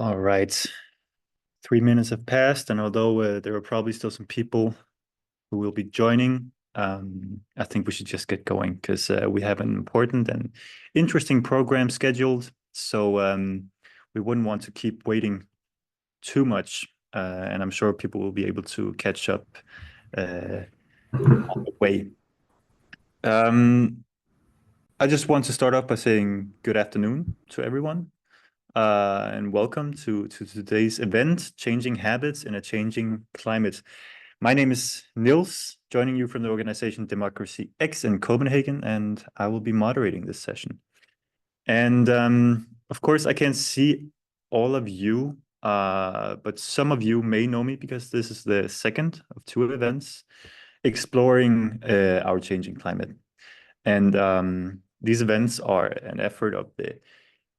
All right. 3 minutes have passed, and although there are probably still some people who will be joining, I think we should just get going because we have an important and interesting program scheduled. So we wouldn't want to keep waiting too much, and I'm sure people will be able to catch up on the way. Um, I just want to start off by saying good afternoon to everyone. And welcome to today's event, Changing Habits in a Changing Climate. My name is Niels, joining you from the organization Democracy X in Copenhagen, and I will be moderating this session. And of course, I can't see all of you, but some of you may know me because this is the second of two events exploring our changing climate. And these events are an effort of the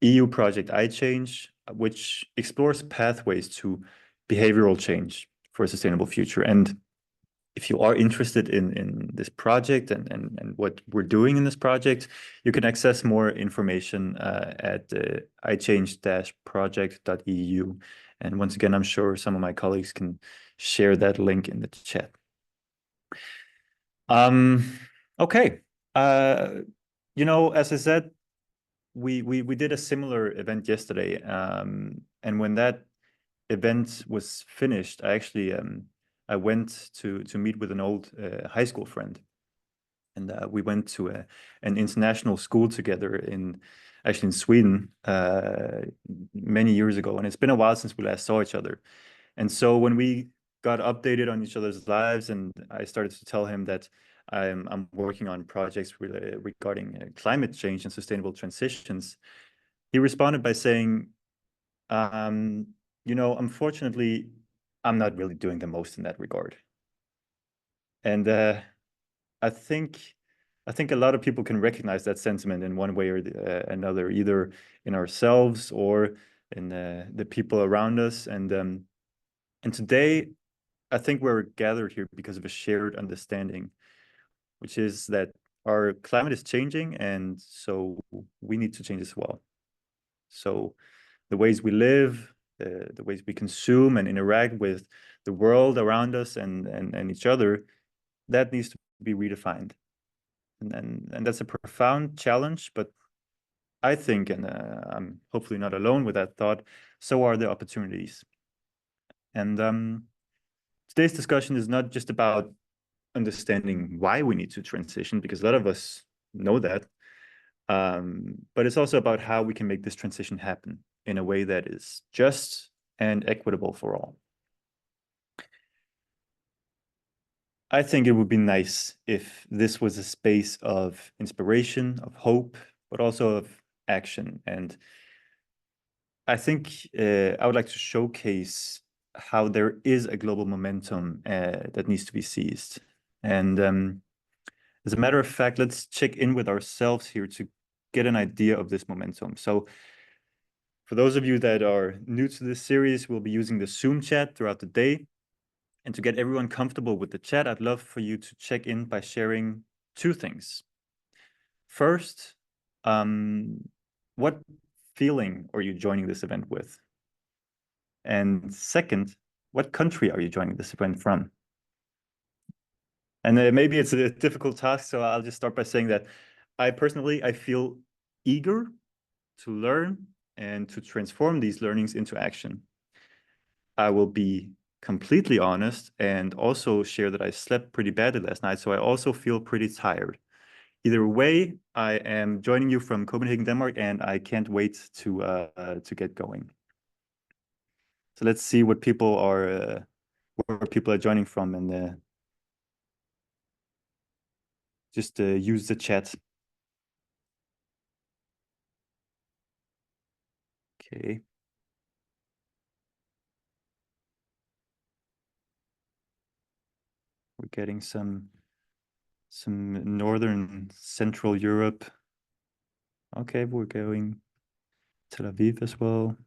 EU project iChange, which explores pathways to behavioral change for a sustainable future. And if you are interested in this project and what we're doing in this project, you can access more information at ichange-project.eu. And once again, I'm sure some of my colleagues can share that link in the chat. Okay. As I said, we did a similar event yesterday, and when that event was finished, I went to meet with an old high school friend, and we went to an international school together in Sweden many years ago, and it's been a while since we last saw each other. And so when we got updated on each other's lives, and I started to tell him that I'm working on projects regarding climate change and sustainable transitions, he responded by saying, unfortunately, I'm not really doing the most in that regard. And I think a lot of people can recognize that sentiment in one way or another, either in ourselves or in the people around us. And today, I think we're gathered here because of a shared understanding, which is that our climate is changing, and so we need to change as well. So the ways we live, the ways we consume and interact with the world around us and each other, that needs to be redefined. And that's a profound challenge, but I think, and I'm hopefully not alone with that thought, so are the opportunities. And today's discussion is not just about understanding why we need to transition, because a lot of us know that, but it's also about how we can make this transition happen in a way that is just and equitable for all. I think it would be nice if this was a space of inspiration, of hope, but also of action. And I think I would like to showcase how there is a global momentum that needs to be seized. And as a matter of fact, let's check in with ourselves here to get an idea of this momentum. So for those of you that are new to this series, we'll be using the Zoom chat throughout the day. And to get everyone comfortable with the chat, I'd love for you to check in by sharing two things. First, what feeling are you joining this event with? And second, what country are you joining this event from? And maybe it's a difficult task, so I'll just start by saying that I feel eager to learn and to transform these learnings into action. I will be completely honest and also share that I slept pretty badly last night, so I also feel pretty tired. Either way, I am joining you from Copenhagen, Denmark, and I can't wait to get going. So let's see what people are where people are joining from, and just use the chat. Okay. We're getting some northern central Europe. Okay, we're going Tel Aviv as well.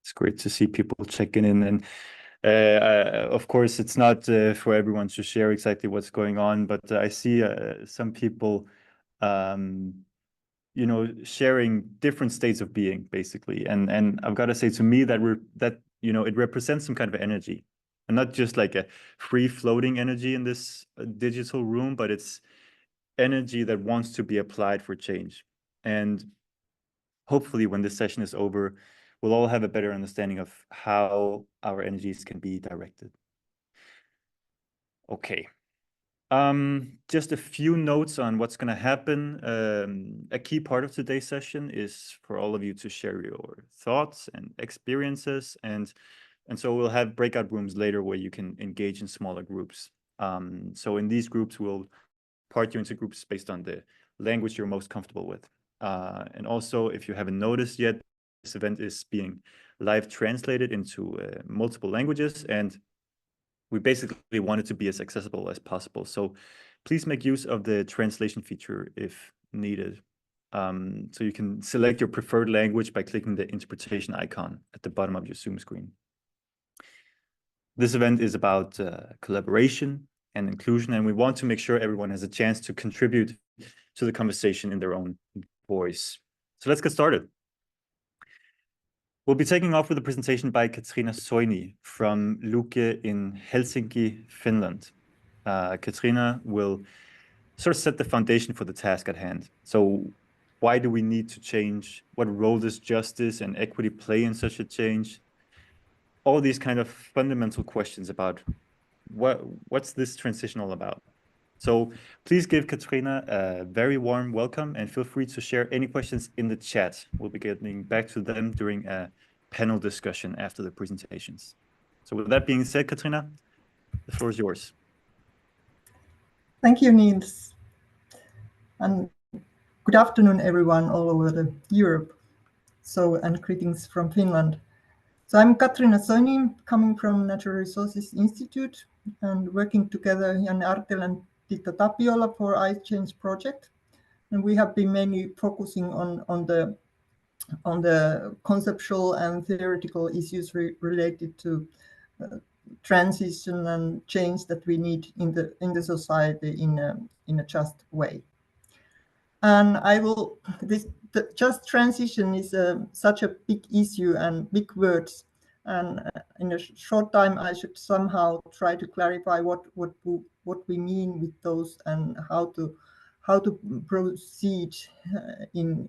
It's great to see people checking in, and of course, it's not for everyone to share exactly what's going on, but I see some people you know, sharing different states of being, basically. And I've got to say, to me, that you know, it represents some kind of energy, and not just like a free floating energy in this digital room, but it's energy that wants to be applied for change. And hopefully when this session is over, we'll all have a better understanding of how our energies can be directed. Okay. Just a few notes on what's going to happen. A key part of today's session is for all of you to share your thoughts and experiences, and so we'll have breakout rooms later where you can engage in smaller groups. So in these groups, we'll part you into groups based on the language you're most comfortable with. And also, if you haven't noticed yet, this event is being live translated into multiple languages, and we basically want it to be as accessible as possible. So please make use of the translation feature if needed. So you can select your preferred language by clicking the interpretation icon at the bottom of your Zoom screen. This event is about collaboration and inclusion, and we want to make sure everyone has a chance to contribute to the conversation in their own voice. So let's get started. We'll be taking off with a presentation by Katriina Soini from Luke in Helsinki, Finland. Katriina will sort of set the foundation for the task at hand. So why do we need to change? What role does justice and equity play in such a change? All these kind of fundamental questions about what's this transition all about? So please give Katriina a very warm welcome, and feel free to share any questions in the chat. We'll be getting back to them during a panel discussion after the presentations. So with that being said, Katriina, the floor is yours. Thank you, Niels. And good afternoon, everyone all over Europe. And greetings from Finland. So I'm Katriina Soini, coming from Natural Resources Institute, and working together Janne Artel and Tito Tapiola for Ice Change project. And we have been mainly focusing on the conceptual and theoretical issues related to transition and change that we need in the society in a just way. And the just transition is such a big issue and big words. And in a short time, I should somehow try to clarify what we mean with those, and how to proceed in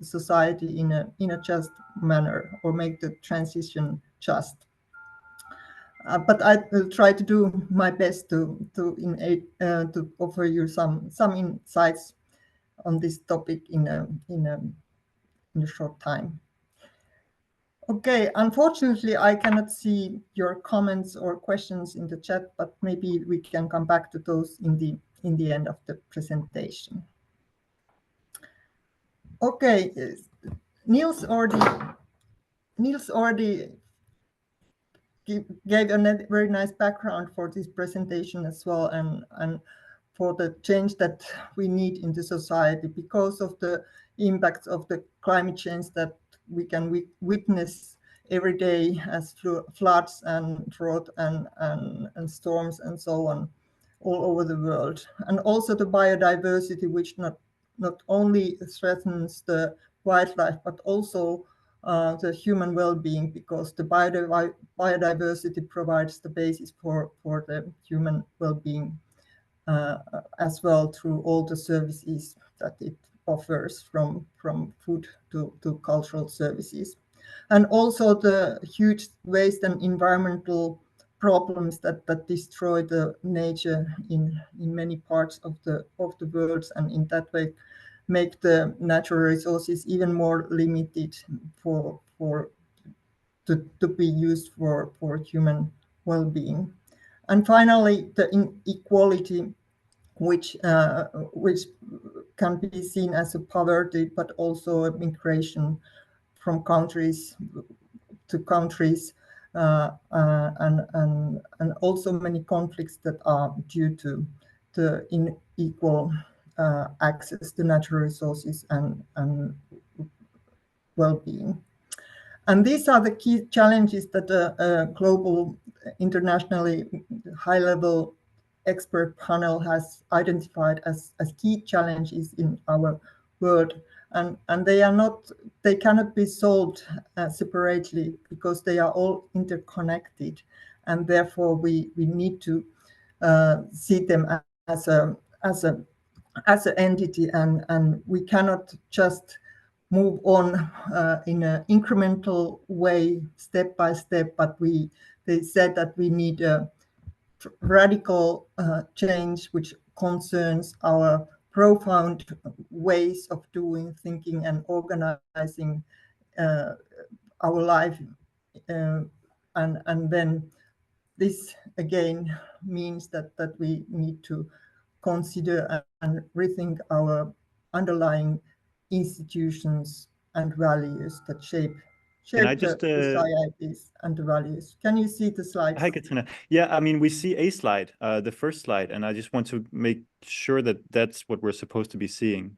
society in a just manner, or make the transition just. But I will try to do my best to offer you some insights on this topic in a short time. Okay, unfortunately, I cannot see your comments or questions in the chat, but maybe we can come back to those in the end of the presentation. Okay, Niels already gave a very nice background for this presentation as well, and for the change that we need in the society because of the impacts of the climate change that we can witness every day, as floods and drought and storms and so on all over the world. And also the biodiversity, which not only threatens the wildlife, but also the human well-being, because the biodiversity provides the basis for the human well-being as well, through all the services that it offers, from food to cultural services. And also the huge waste and environmental problems that destroy the nature in many parts of the world, and in that way make the natural resources even more limited to be used for human well-being. And finally, the inequality, which can be seen as a poverty, but also a migration from countries to countries, and also many conflicts that are due to the unequal access to natural resources and well-being. And these are the key challenges that a global, internationally high-level expert panel has identified as key challenges in our world, and they cannot be solved separately because they are all interconnected, and therefore we need to see them as an entity, and we cannot just move on in an incremental way, step by step, but they said that we need a radical change which concerns our profound ways of doing, thinking, and organizing our life. And then this again means that we need to consider and rethink our underlying institutions and values that shape Can I just the societies and the values. Can you see the slides? Hi, Katriina. Yeah, I mean, we see a slide, the first slide, and I just want to make sure that that's what we're supposed to be seeing.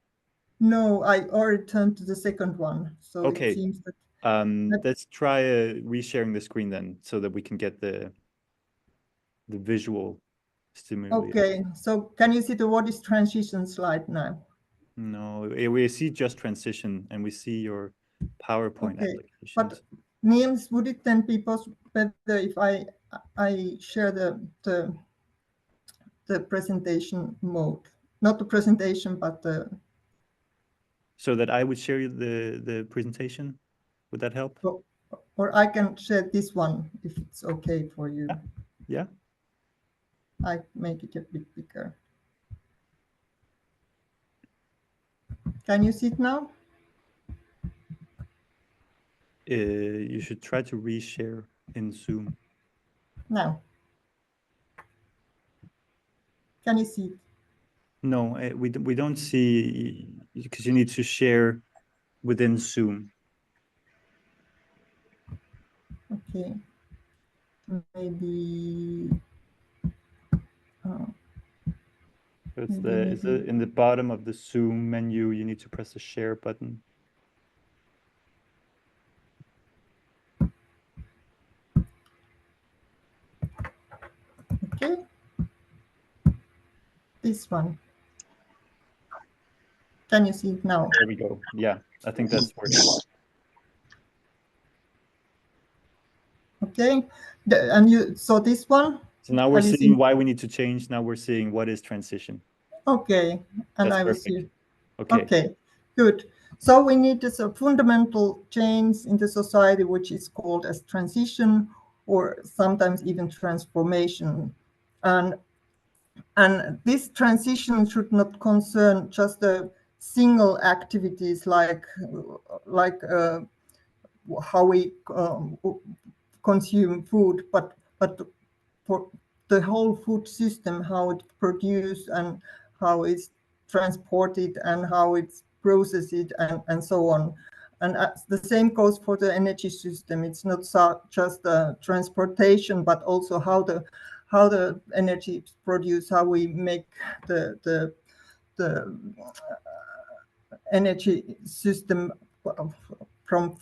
No, I already turned to the second one, so okay. It seems that let's try resharing the screen then, so that we can get the visual stimuli. Okay, so can you see the what is transition slide now? No, we see just transition, and we see your PowerPoint applications. But Niels, would it then be better if I share the presentation mode, not the presentation, but the. So that I would share you the presentation. Would that help? Or I can share this one if it's okay for you. Yeah. I make it a bit bigger. Can you see it now? You should try to reshare in Zoom. Now. Can you see it? No, we don't see, because you need to share within Zoom. Okay. Maybe. It's in the bottom of the Zoom menu. You need to press the share button. Okay. This one. Can you see it now? There we go. Yeah, I think that's working. Okay, and you saw this one. So now we're seeing why we need to change. Now we're seeing what is transition. Okay, and that's I will perfect. see. Okay, good. So we need this fundamental change in the society, which is called as transition, or sometimes even transformation. And this transition should not concern just the single activities like how we consume food, but for the whole food system, how it's produced and how it's transported and how it's processed and so on. And the same goes for the energy system. It's not just transportation, but also how the energy is produced, how we make the energy system from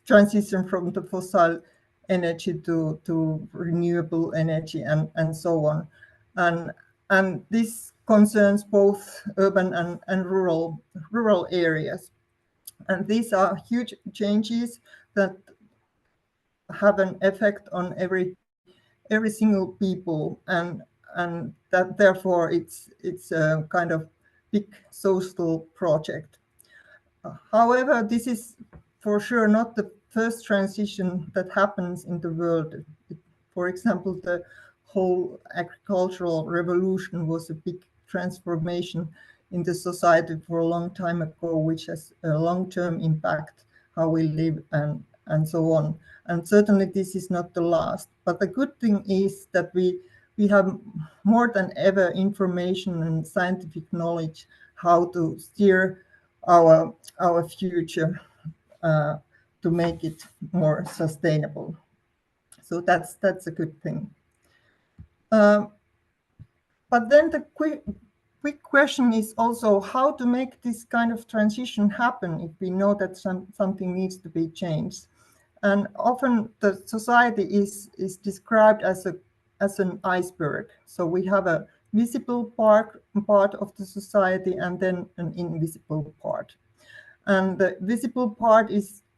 transition from the fossil energy to renewable energy and so on. And this concerns both urban and rural areas. And these are huge changes that have an effect on every single people, and that therefore it's a kind of big social project. However, this is for sure not the first transition that happens in the world. For example, the whole agricultural revolution was a big transformation in the society for a long time ago, which has a long-term impact how we live and so on. And certainly this is not the last. But the good thing is that we have more than ever information and scientific knowledge how to steer our future to make it more sustainable. So that's a good thing. But then the quick question is also how to make this kind of transition happen if we know that something needs to be changed. And often the society is described as as an iceberg. So we have a visible part of the society and then an invisible part. And the visible part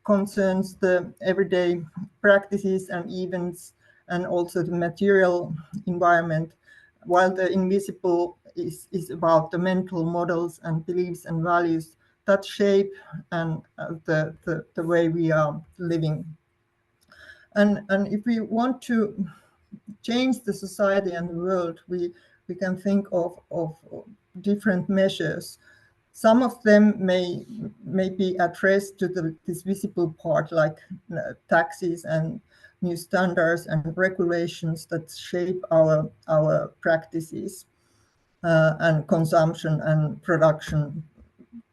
concerns the everyday practices and events and also the material environment, while the invisible is about the mental models and beliefs and values that shape and the way we are living. And if we want to change the society and the world, we can think of different measures. Some of them may be addressed to this visible part, like taxes and new standards and regulations that shape our practices and consumption and production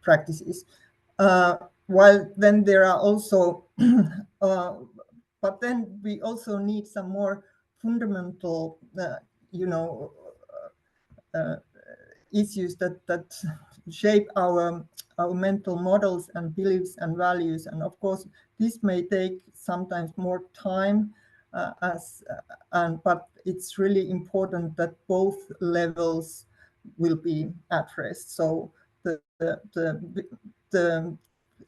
practices. While then there are also, but then we also need some more fundamental, issues that shape our mental models and beliefs and values. And of course, this may take sometimes more time, but it's really important that both levels will be addressed. So the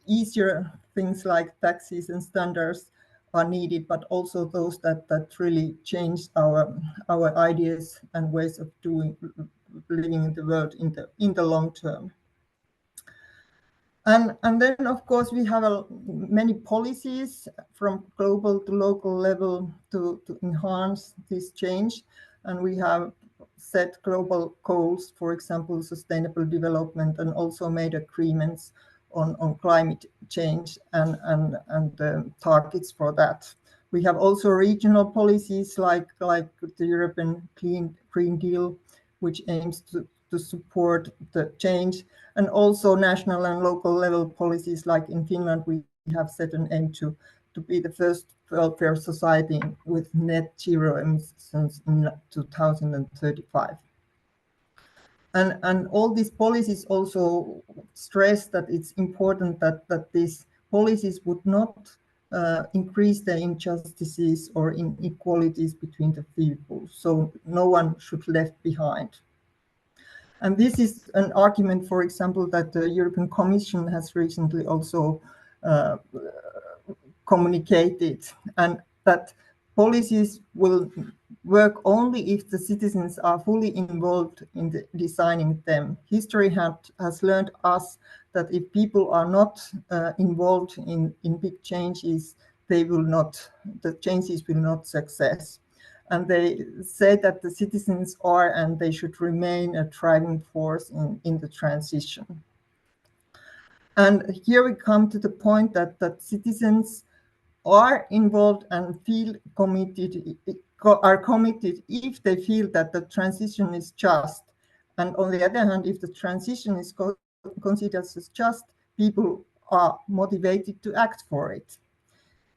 easier things like taxes and standards are needed, but also those that really change our ideas and ways of living in the world in the long term. And then, of course, we have many policies from global to local level to enhance this change. And we have set global goals, for example, sustainable development, and also made agreements on climate change and targets for that. We have also regional policies like the European Green Deal, which aims to support the change, and also national and local level policies. Like in Finland, we have set an aim to be the first welfare society with net zero emissions in 2035. And all these policies also stress that it's important that these policies would not increase the injustices or inequalities between the people. So no one should left behind. And this is an argument, for example, that the European Commission has recently also communicated, and that policies will work only if the citizens are fully involved in designing them. History has learned us that if people are not involved in big changes, the changes will not success. And they say that the citizens are and they should remain a driving force in the transition. And here we come to the point that citizens are involved and are committed if they feel that the transition is just. And on the other hand, if the transition is considered as just, people are motivated to act for it.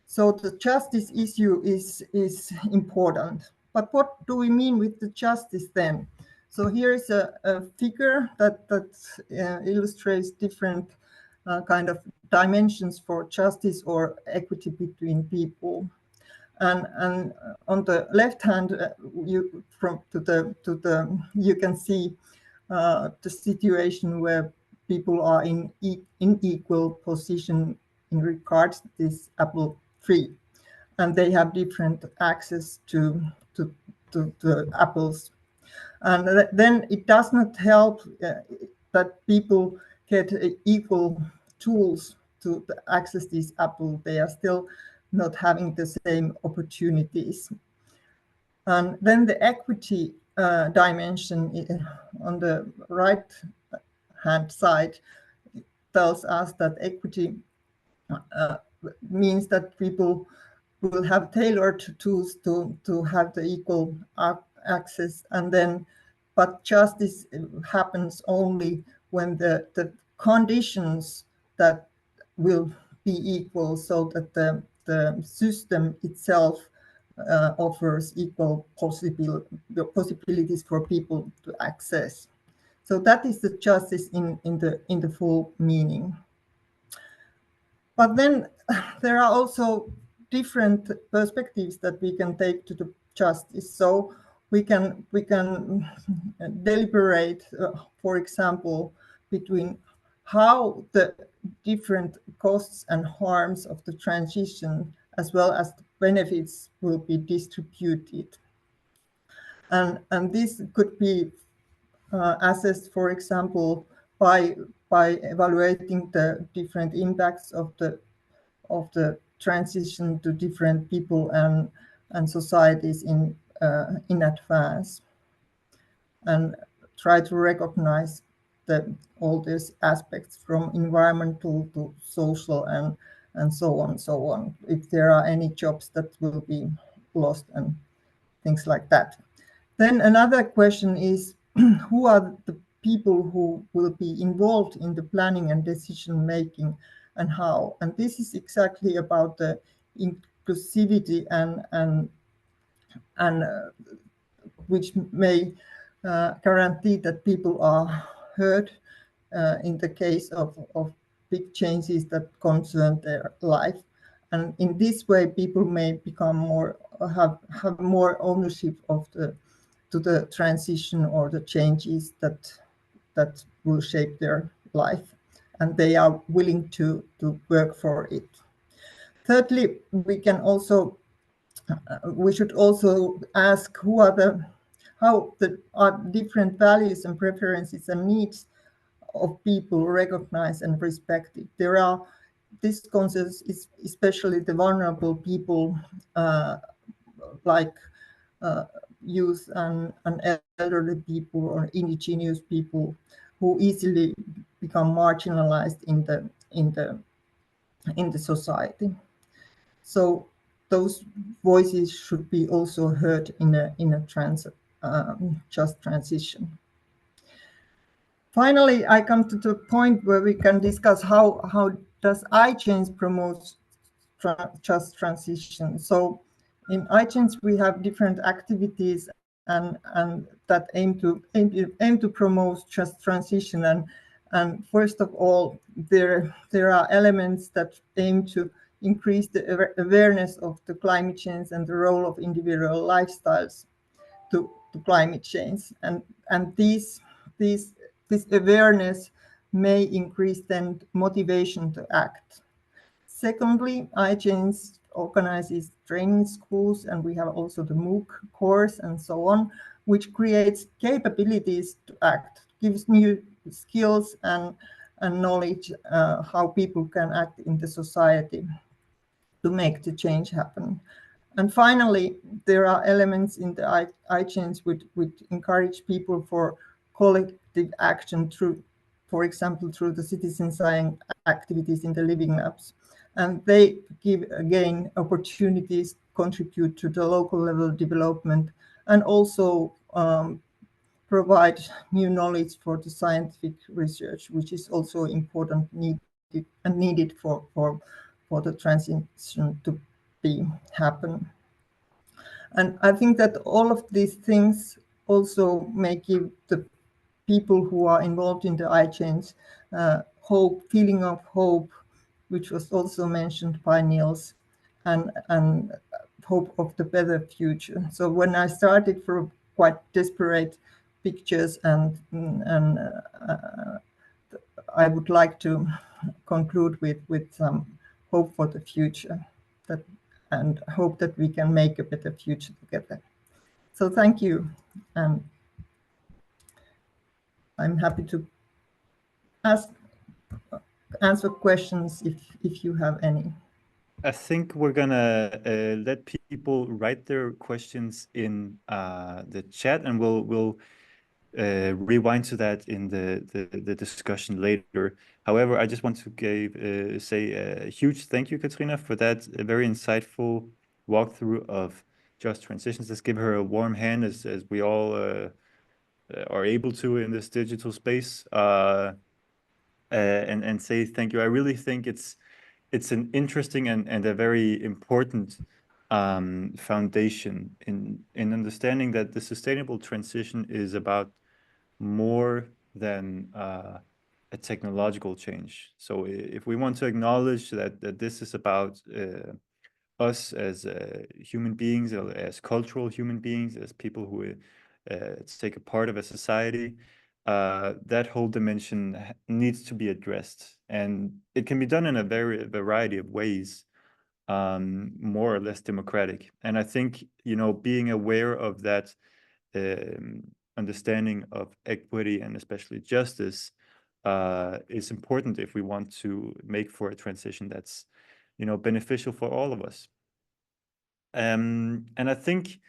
So the justice issue is important. But what do we mean with the justice then? So here is a figure that illustrates different kind of dimensions for justice or equity between people. And on the left hand, you can see the situation where people are in equal position in regards to this apple tree, and they have different access to the apples. And then it does not help that people get equal tools to access these apples. They are still not having the same opportunities. And then the equity dimension on the right hand side tells us that equity means that people will have tailored tools to have the equal access, and then but justice happens only when the conditions that will be equal, so that the system itself offers equal possibilities for people to access. So that is the justice in the full meaning. But then there are also different perspectives that we can take to the justice. So we can deliberate, for example, between how the different costs and harms of the transition, as well as the benefits, will be distributed. And this could be assessed, for example, by evaluating the different impacts of the transition to different people and societies in advance, and try to recognize all these aspects, from environmental to social and so on. If there are any jobs that will be lost and things like that. Then another question is, who are the people who will be involved in the planning and decision making, and how? And this is exactly about the inclusivity and which may guarantee that people are heard in the case of big changes that concern their life. And in this way, people may become have more ownership of the transition or the changes that will shape their life, and they are willing to work for it. Thirdly, we should also ask how are different values and preferences and needs of people recognized and respected. This concerns especially the vulnerable people, like youth and elderly people or indigenous people, who easily become marginalized in the society. So those voices should be also heard in a just transition. Finally, I come to the point where we can discuss how does iChange promote just transition. So in iChange, we have different activities and that aim to promote just transition. And first of all, there are elements that aim to increase the awareness of the climate change and the role of individual lifestyles to climate change. And this awareness may increase then motivation to act. Secondly, iChange organizes training schools, and we have also the MOOC course and so on, which creates capabilities to act, gives new skills and knowledge how people can act in the society to make the change happen. And finally, there are elements in the iChange which encourage people for collective action through, for example, through the citizen science activities in the living labs. And they give, again, opportunities to contribute to the local level development, and also provide new knowledge for the scientific research, which is also important, needed for the transition to happen. And I think that all of these things also may give the people who are involved in the iChange feeling of hope, which was also mentioned by Niels, and hope of the better future. So when I started from quite desperate pictures, and I would like to conclude with some hope for the future, and hope that we can make a better future together. So thank you, and I'm happy to answer questions if you have any. I think we're gonna let people write their questions in the chat, and we'll rewind to that in the discussion later. However, I just want to say a huge thank you, Katriina, for that very insightful walkthrough of just transitions. Let's give her a warm hand as we all are able to in this digital space, and say thank you. I really think it's an interesting and a very important foundation in understanding that the sustainable transition is about more than a technological change. So if we want to acknowledge that this is about us as human beings, as cultural human beings, as people who take a part of a society, that whole dimension needs to be addressed. And it can be done in a variety of ways, more or less democratic. And I think, being aware of that understanding of equity and especially justice is important if we want to make for a transition that's, beneficial for all of us. And I think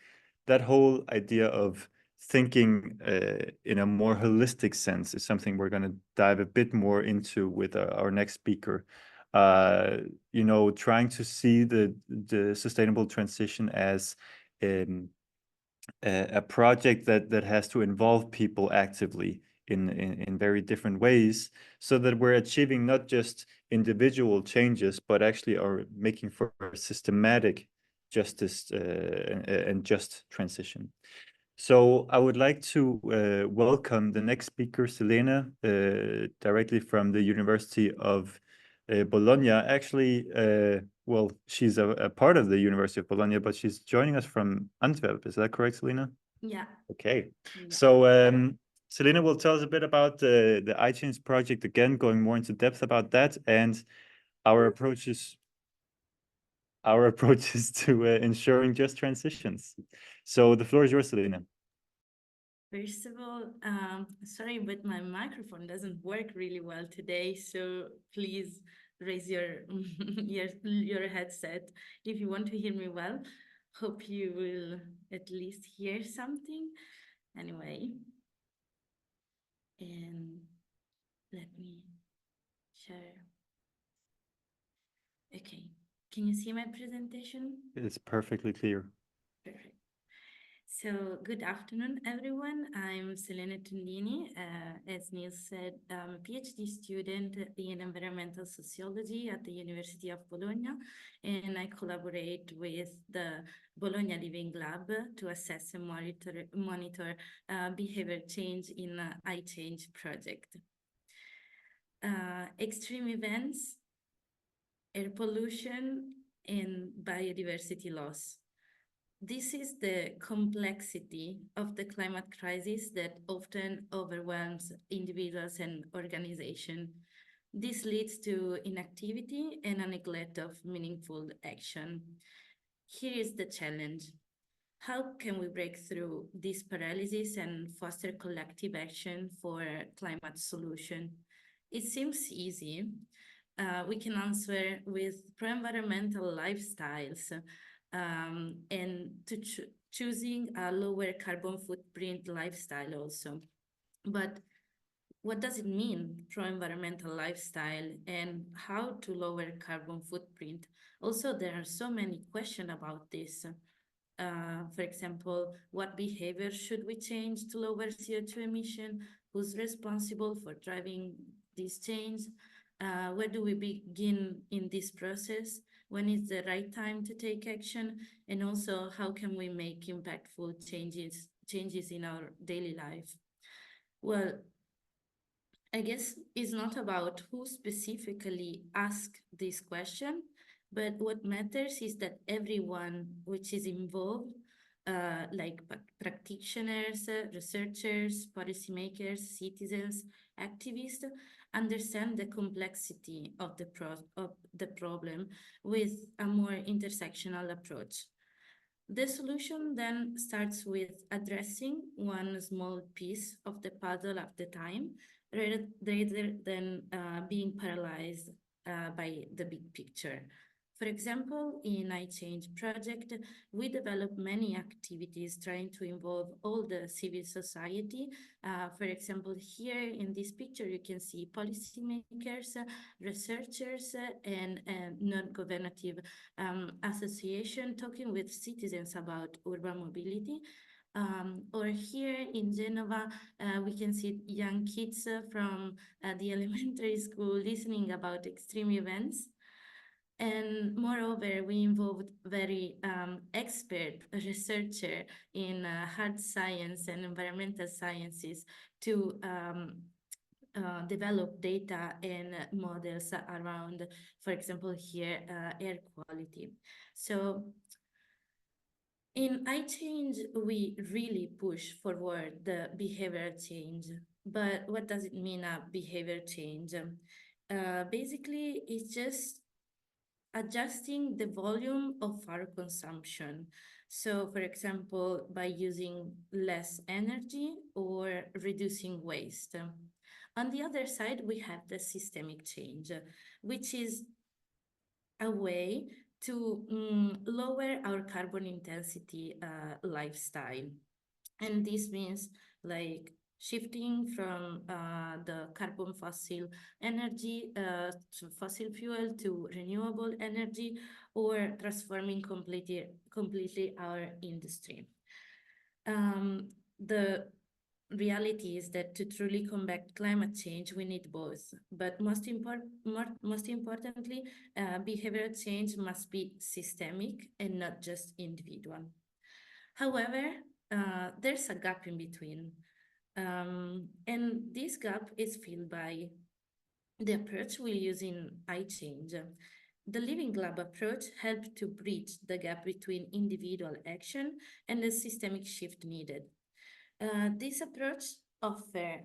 that whole idea of thinking in a more holistic sense is something we're going to dive a bit more into with our next speaker. Trying to see the sustainable transition as a project that has to involve people actively in very different ways, so that we're achieving not just individual changes, but actually are making for a systematic justice and just transition. So I would like to welcome the next speaker, Selene, directly from the University of Bologna. Actually, well, she's a part of the University of Bologna, but she's joining us from Antwerp. Is that correct, Selene? Yeah. Okay. Yeah. So Selene will tell us a bit about the iChange project again, going more into depth about that and our approaches to ensuring just transitions. So the floor is yours, Selene. First of all, sorry, but my microphone doesn't work really well today, so please raise your your headset if you want to hear me well. Hope you will at least hear something. Anyway, and let me share. Okay, can you see my presentation? It's perfectly clear. Perfect. So good afternoon, everyone. I'm Selene Tondini. As Niels said, I'm a PhD student in environmental sociology at the University of Bologna, and I collaborate with the Bologna Living Lab to assess and monitor behavior change in the iChange project. Extreme events, air pollution, and biodiversity loss. This is the complexity of the climate crisis that often overwhelms individuals and organizations. This leads to inactivity and a neglect of meaningful action. Here is the challenge. How can we break through this paralysis and foster collective action for climate solution? It seems easy. We can answer with pro-environmental lifestyles, and to choosing a lower carbon footprint lifestyle also. But what does it mean, pro-environmental lifestyle, and how to lower carbon footprint? Also, there are so many questions about this. For example, what behavior should we change to lower CO2 emission? Who's responsible for driving this change? Where do we begin in this process? When is the right time to take action? And also, how can we make impactful changes in our daily life? Well, I guess it's not about who specifically asked this question, but what matters is that everyone which is involved, like practitioners, researchers, policymakers, citizens, activists, understand the complexity of the problem with a more intersectional approach. The solution then starts with addressing one small piece of the puzzle at the time, rather than being paralyzed by the big picture. For example, in iChange project, we develop many activities trying to involve all the civil society. For example, here in this picture, you can see policymakers, researchers, and non-governative association talking with citizens about urban mobility. Or here in Genova, we can see young kids from the elementary school listening about extreme events. And moreover, we involved very expert researcher in hard science and environmental sciences to develop data and models around, for example, here, air quality. So in iChange, we really push forward the behavior change. But what does it mean, a behavior change? Basically, it's just adjusting the volume of our consumption. So, for example, by using less energy or reducing waste. On the other side, we have the systemic change, which is a way to lower our carbon intensity lifestyle. And this means like shifting from the carbon fossil energy, to fossil fuel to renewable energy, or transforming completely our industry. The reality is that to truly combat climate change, we need both. But most importantly, behavioral change must be systemic and not just individual. However, there's a gap in between. And this gap is filled by the approach we use in iChange. The Living Lab approach helped to bridge the gap between individual action and the systemic shift needed. This approach offers,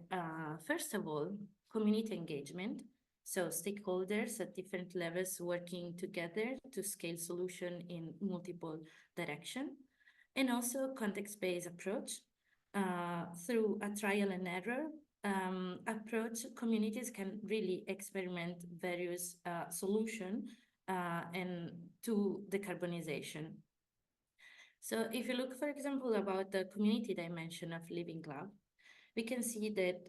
first of all, community engagement, so stakeholders at different levels working together to scale solution in multiple directions, and also context-based approach. Through a trial and error approach, communities can really experiment various solutions and to decarbonization. So if you look, for example, about the community dimension of Living Lab, we can see that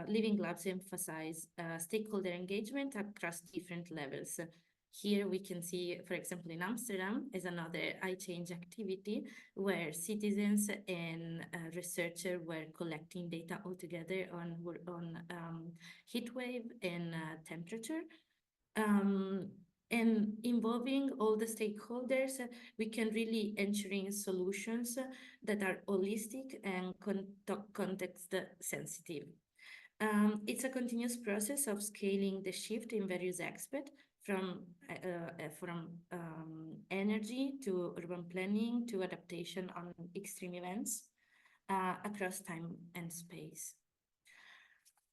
Living Labs emphasize stakeholder engagement across different levels. Here we can see, for example, in Amsterdam is another iChange activity where citizens and researchers were collecting data all together on heat wave and temperature. And involving all the stakeholders, we can really ensuring solutions that are holistic and context sensitive. It's a continuous process of scaling the shift in various aspects, from energy to urban planning to adaptation on extreme events across time and space.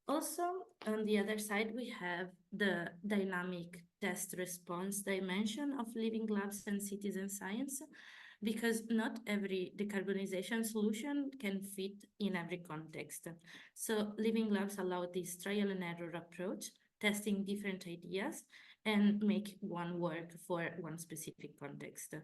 Also, on the other side, we have the dynamic test response dimension of Living Labs and citizen science, because not every decarbonization solution can fit in every context. So Living Labs allow this trial and error approach, testing different ideas and make one work for one specific context.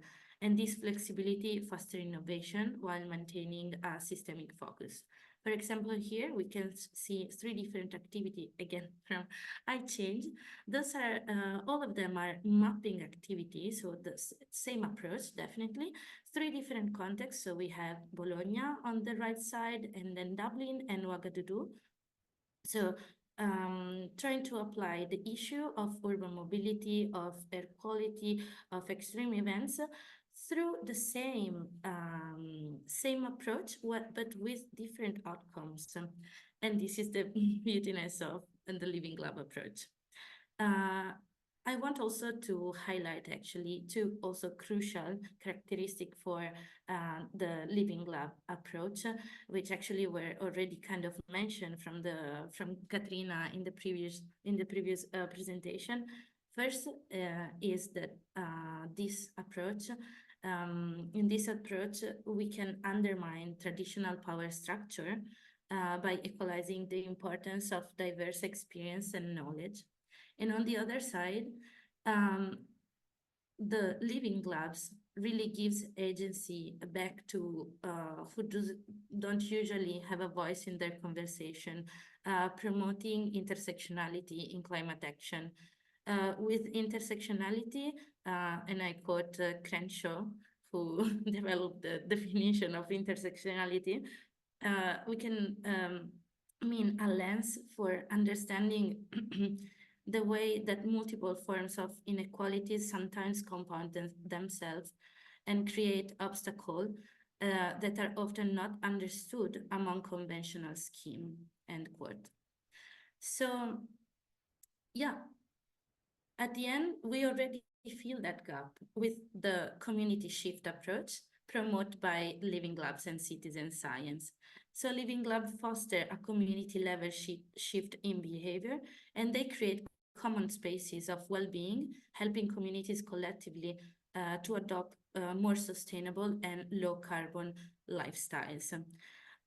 And this flexibility fosters innovation while maintaining a systemic focus. For example, here we can see 3 different activities, again, from iChange. Those are, all of them are mapping activities, so the same approach, definitely. 3 different contexts, so we have Bologna on the right side, and then Dublin and Ouagadougou. So trying to apply the issue of urban mobility, of air quality, of extreme events, through the same approach, but with different outcomes. And this is the beautiness of the Living Lab approach. I want also to highlight actually 2 also crucial characteristics for the Living Lab approach, which actually were already kind of mentioned from Katriina in the previous presentation. First is that this approach. In this approach, we can undermine traditional power structure by equalizing the importance of diverse experience and knowledge. And on the other side, the Living Labs really gives agency back to who don't usually have a voice in their conversation, promoting intersectionality in climate action. With intersectionality, and I quote Crenshaw, who developed the definition of intersectionality, we can mean a lens for understanding the way that multiple forms of inequalities sometimes compound themselves and create obstacles that are often not understood among conventional schemes, end quote. So yeah, at the end, we already feel that gap with the community shift approach promoted by Living Labs and citizen science. So Living Lab foster a community level shift in behavior, and they create common spaces of well-being, helping communities collectively to adopt more sustainable and low carbon lifestyles.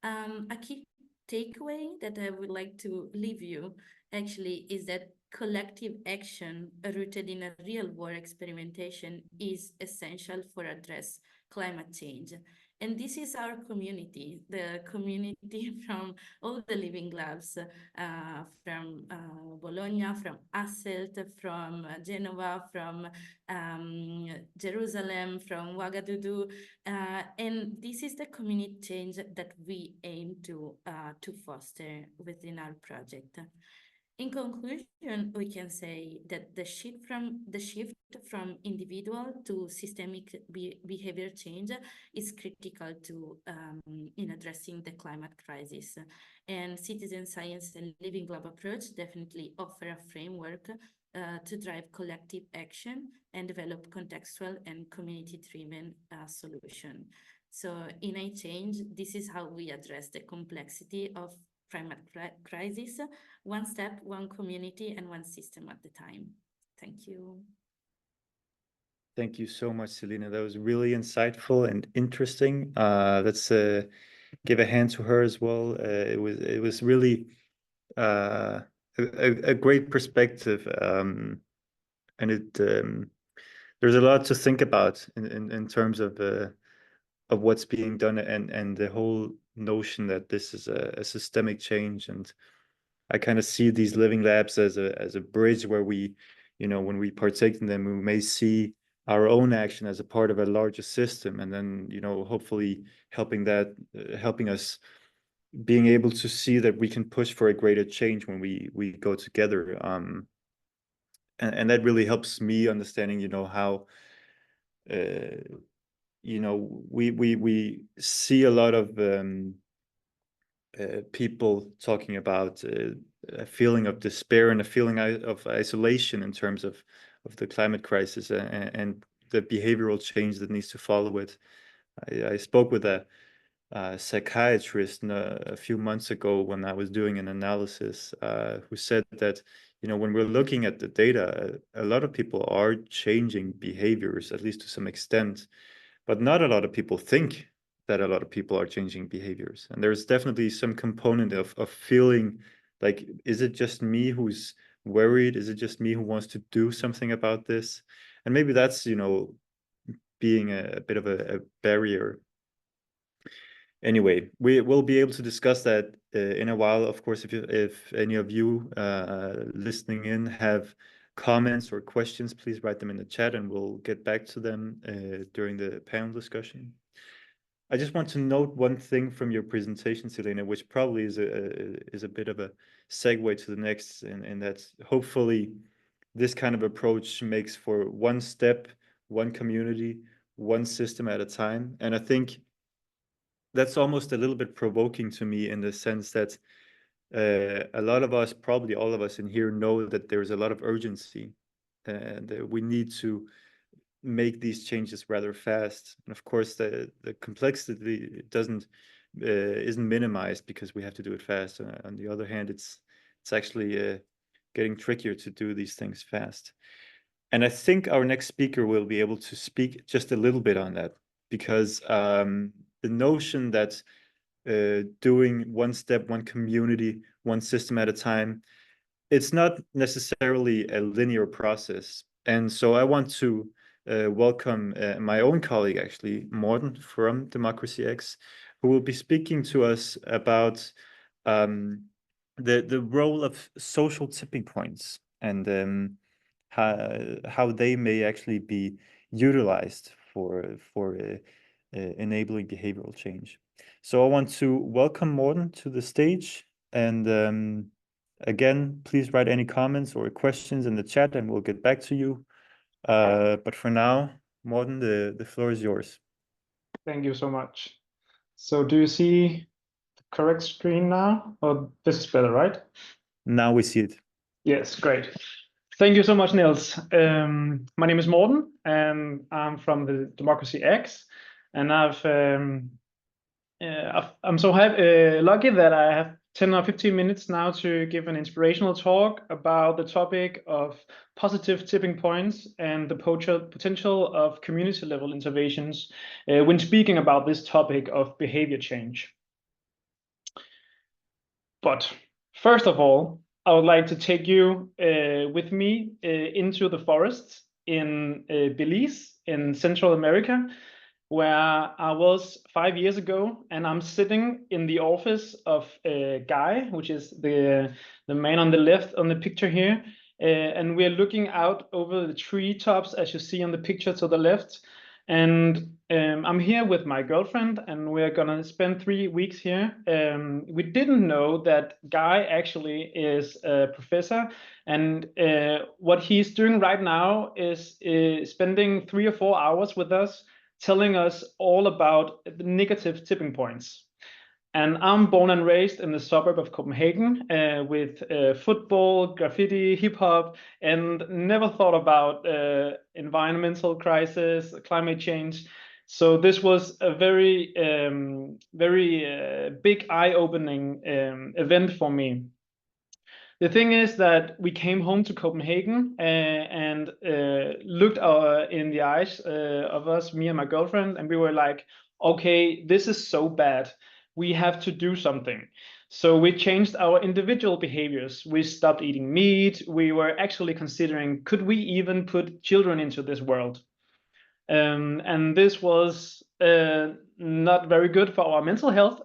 A key takeaway that I would like to leave you actually is that collective action rooted in a real world experimentation is essential for address climate change. And this is our community, the community from all the living labs, from Bologna, from Asselt, from Genova, from Jerusalem, from Ouagadougou. And this is the community change that we aim to foster within our project. In conclusion, we can say that the shift from individual to systemic behavior change is critical to in addressing the climate crisis. And citizen science and living lab approach definitely offer a framework to drive collective action and develop contextual and community-driven solution. So in a change, this is how we address the complexity of climate crisis, one step, one community, and one system at the time. Thank you. Thank you so much, Selene. That was really insightful and interesting. Let's give a hand to her as well. It was really a great perspective, and there's a lot to think about in terms of what's being done and the whole notion that this is a systemic change. And I kind of see these living labs as a bridge where we, when we partake in them, we may see our own action as a part of a larger system, and then hopefully helping us being able to see that we can push for a greater change when we go together. And that really helps me understanding, how we see a lot of people talking about a feeling of despair and a feeling of isolation in terms of the climate crisis and the behavioral change that needs to follow it. I spoke with a psychiatrist a few months ago when I was doing an analysis, who said that when we're looking at the data, a lot of people are changing behaviors, at least to some extent, but not a lot of people think that a lot of people are changing behaviors. And there's definitely some component of feeling like, is it just me who's worried? Is it just me who wants to do something about this? And maybe that's, being a bit of a barrier. Anyway, we will be able to discuss that in a while. Of course, if any of you listening in have comments or questions, please write them in the chat and we'll get back to them during the panel discussion. I just want to note one thing from your presentation, Selene, which probably is a bit of a segue to the next, and that's hopefully this kind of approach makes for one step, one community, one system at a time. And I think that's almost a little bit provoking to me in the sense that a lot of us, probably all of us in here, know that there's a lot of urgency and we need to make these changes rather fast. And of course, the complexity isn't minimized because we have to do it fast. On the other hand, it's actually getting trickier to do these things fast. And I think our next speaker will be able to speak just a little bit on that, because the notion that doing one step, one community, one system at a time, it's not necessarily a linear process. And so I want to welcome my own colleague, actually, Morten from Democracy X, who will be speaking to us about the role of social tipping points and how they may actually be utilized for enabling behavioral change. So I want to welcome Morten to the stage, and again, please write any comments or questions in the chat and we'll get back to you. But for now, Morten, the floor is yours. Thank you so much. So do you see the correct screen now? Oh, this is better, right? Now we see it. Yes, great. Thank you so much, Niels. My name is Morten, and I'm from the Democracy X, and I'm so lucky that I have 10 or 15 minutes now to give an inspirational talk about the topic of positive tipping points and the potential of community-level interventions when speaking about this topic of behavior change. But first of all, I would like to take you with me into the forests in Belize in Central America, where I was 5 years ago, and I'm sitting in the office of Guy, which is the man on the left on the picture here, and we're looking out over the treetops, as you see on the picture to the left. And I'm here with my girlfriend, and we're gonna spend 3 weeks here. We didn't know that Guy actually is a professor, and what he's doing right now is spending 3 or 4 hours with us, telling us all about the negative tipping points. And I'm born and raised in the suburb of Copenhagen with football, graffiti, hip hop, and never thought about environmental crisis, climate change. So this was a very big eye-opening event for me. The thing is that we came home to Copenhagen and looked in the eyes of us, me and my girlfriend, and we were like, okay, this is so bad. We have to do something. So we changed our individual behaviors. We stopped eating meat. We were actually considering, could we even put children into this world? And this was not very good for our mental health.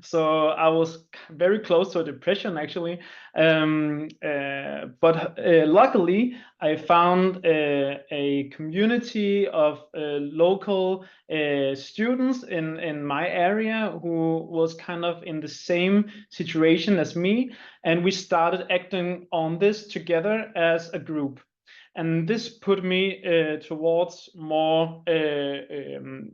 So I was very close to a depression, actually. But luckily, I found a community of local students in my area who was kind of in the same situation as me. And we started acting on this together as a group. And this put me towards more the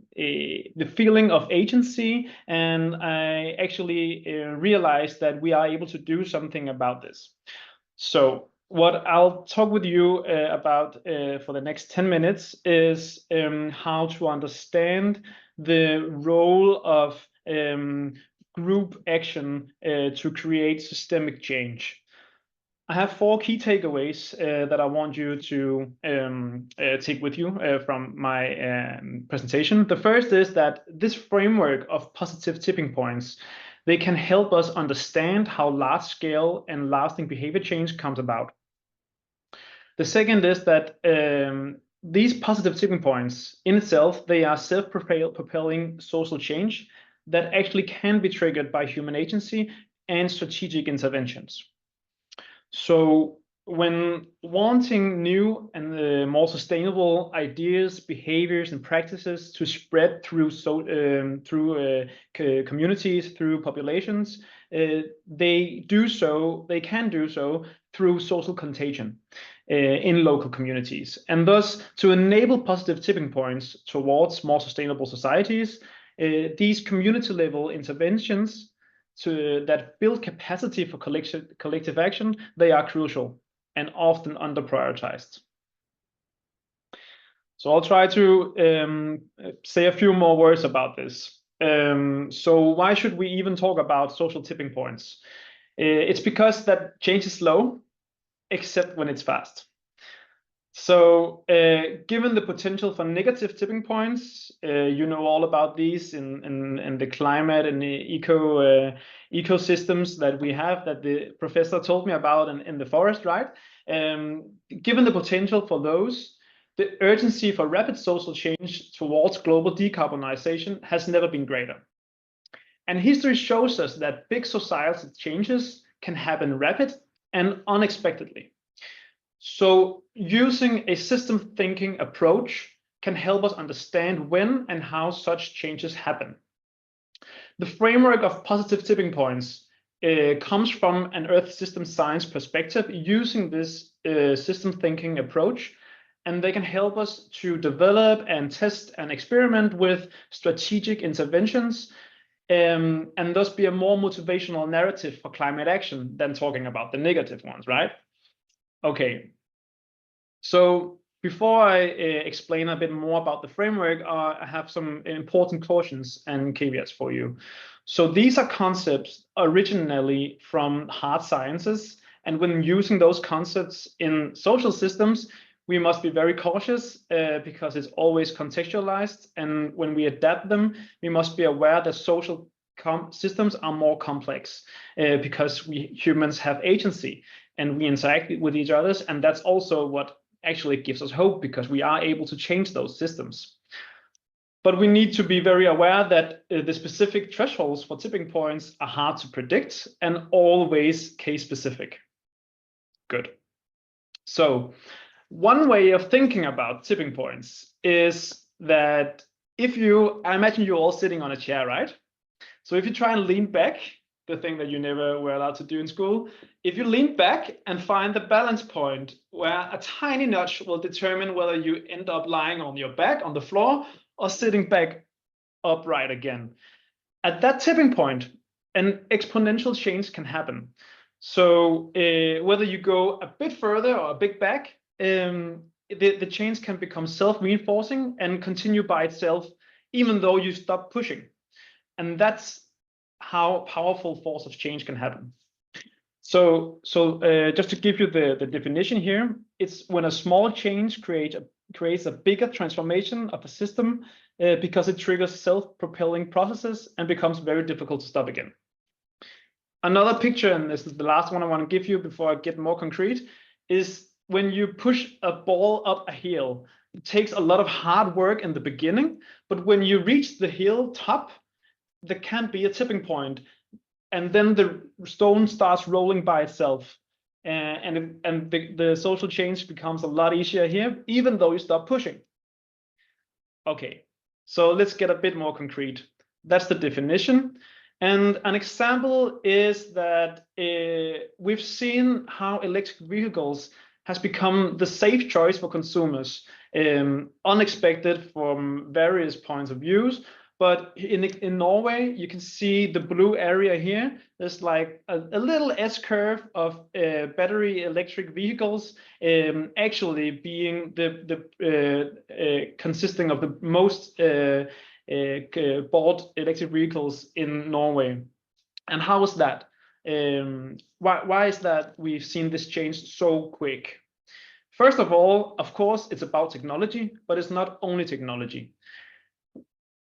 feeling of agency, and I actually realized that we are able to do something about this. So what I'll talk with you about for the next 10 minutes is how to understand the role of group action to create systemic change. I have 4 key takeaways that I want you to take with you from my presentation. The first is that this framework of positive tipping points, they can help us understand how large-scale and lasting behavior change comes about. The second is that these positive tipping points in itself, they are self-propelling social change that actually can be triggered by human agency and strategic interventions. So when wanting new and more sustainable ideas, behaviors, and practices to spread through communities, through populations, they can do so through social contagion in local communities. And thus, to enable positive tipping points towards more sustainable societies, these community-level interventions that build capacity for collective action, they are crucial and often under-prioritized. So I'll try to say a few more words about this. So why should we even talk about social tipping points? It's because that change is slow, except when it's fast. So given the potential for negative tipping points, you know all about these in the climate and the ecosystems that we have, that the professor told me about in the forest, right? Given the potential for those, the urgency for rapid social change towards global decarbonization has never been greater. And history shows us that big societal changes can happen rapid and unexpectedly. So using a system thinking approach can help us understand when and how such changes happen. The framework of positive tipping points comes from an Earth system science perspective using this system thinking approach, and they can help us to develop and test and experiment with strategic interventions and thus be a more motivational narrative for climate action than talking about the negative ones, right? Okay, so before I explain a bit more about the framework, I have some important cautions and caveats for you. So these are concepts originally from hard sciences, and when using those concepts in social systems, we must be very cautious because it's always contextualized, and when we adapt them, we must be aware that social systems are more complex because we humans have agency and we interact with each other, and that's also what actually gives us hope, because we are able to change those systems. But we need to be very aware that the specific thresholds for tipping points are hard to predict and always case specific. Good. So one way of thinking about tipping points is that I imagine you're all sitting on a chair, right? So if you try and lean back, the thing that you never were allowed to do in school, if you lean back and find the balance point where a tiny nudge will determine whether you end up lying on your back on the floor or sitting back upright again. At that tipping point, an exponential change can happen. So whether you go a bit further or a bit back, the change can become self-reinforcing and continue by itself, even though you stop pushing. And that's how powerful force of change can happen. So just to give you the definition here, it's when a small change creates a bigger transformation of a system because it triggers self-propelling processes and becomes very difficult to stop again. Another picture, and this is the last one I want to give you before I get more concrete, is when you push a ball up a hill. It takes a lot of hard work in the beginning, but when you reach the hill top, there can be a tipping point, and then the stone starts rolling by itself, and the social change becomes a lot easier here, even though you stop pushing. Okay, so let's get a bit more concrete. That's the definition. And an example is that we've seen how electric vehicles has become the safe choice for consumers, unexpected from various points of views. But in Norway, you can see the blue area here. There's like a little S-curve of battery electric vehicles actually being consisting of the most bought electric vehicles in Norway. And how is that? Why is that we've seen this change so quick? First of all, of course, it's about technology, but it's not only technology.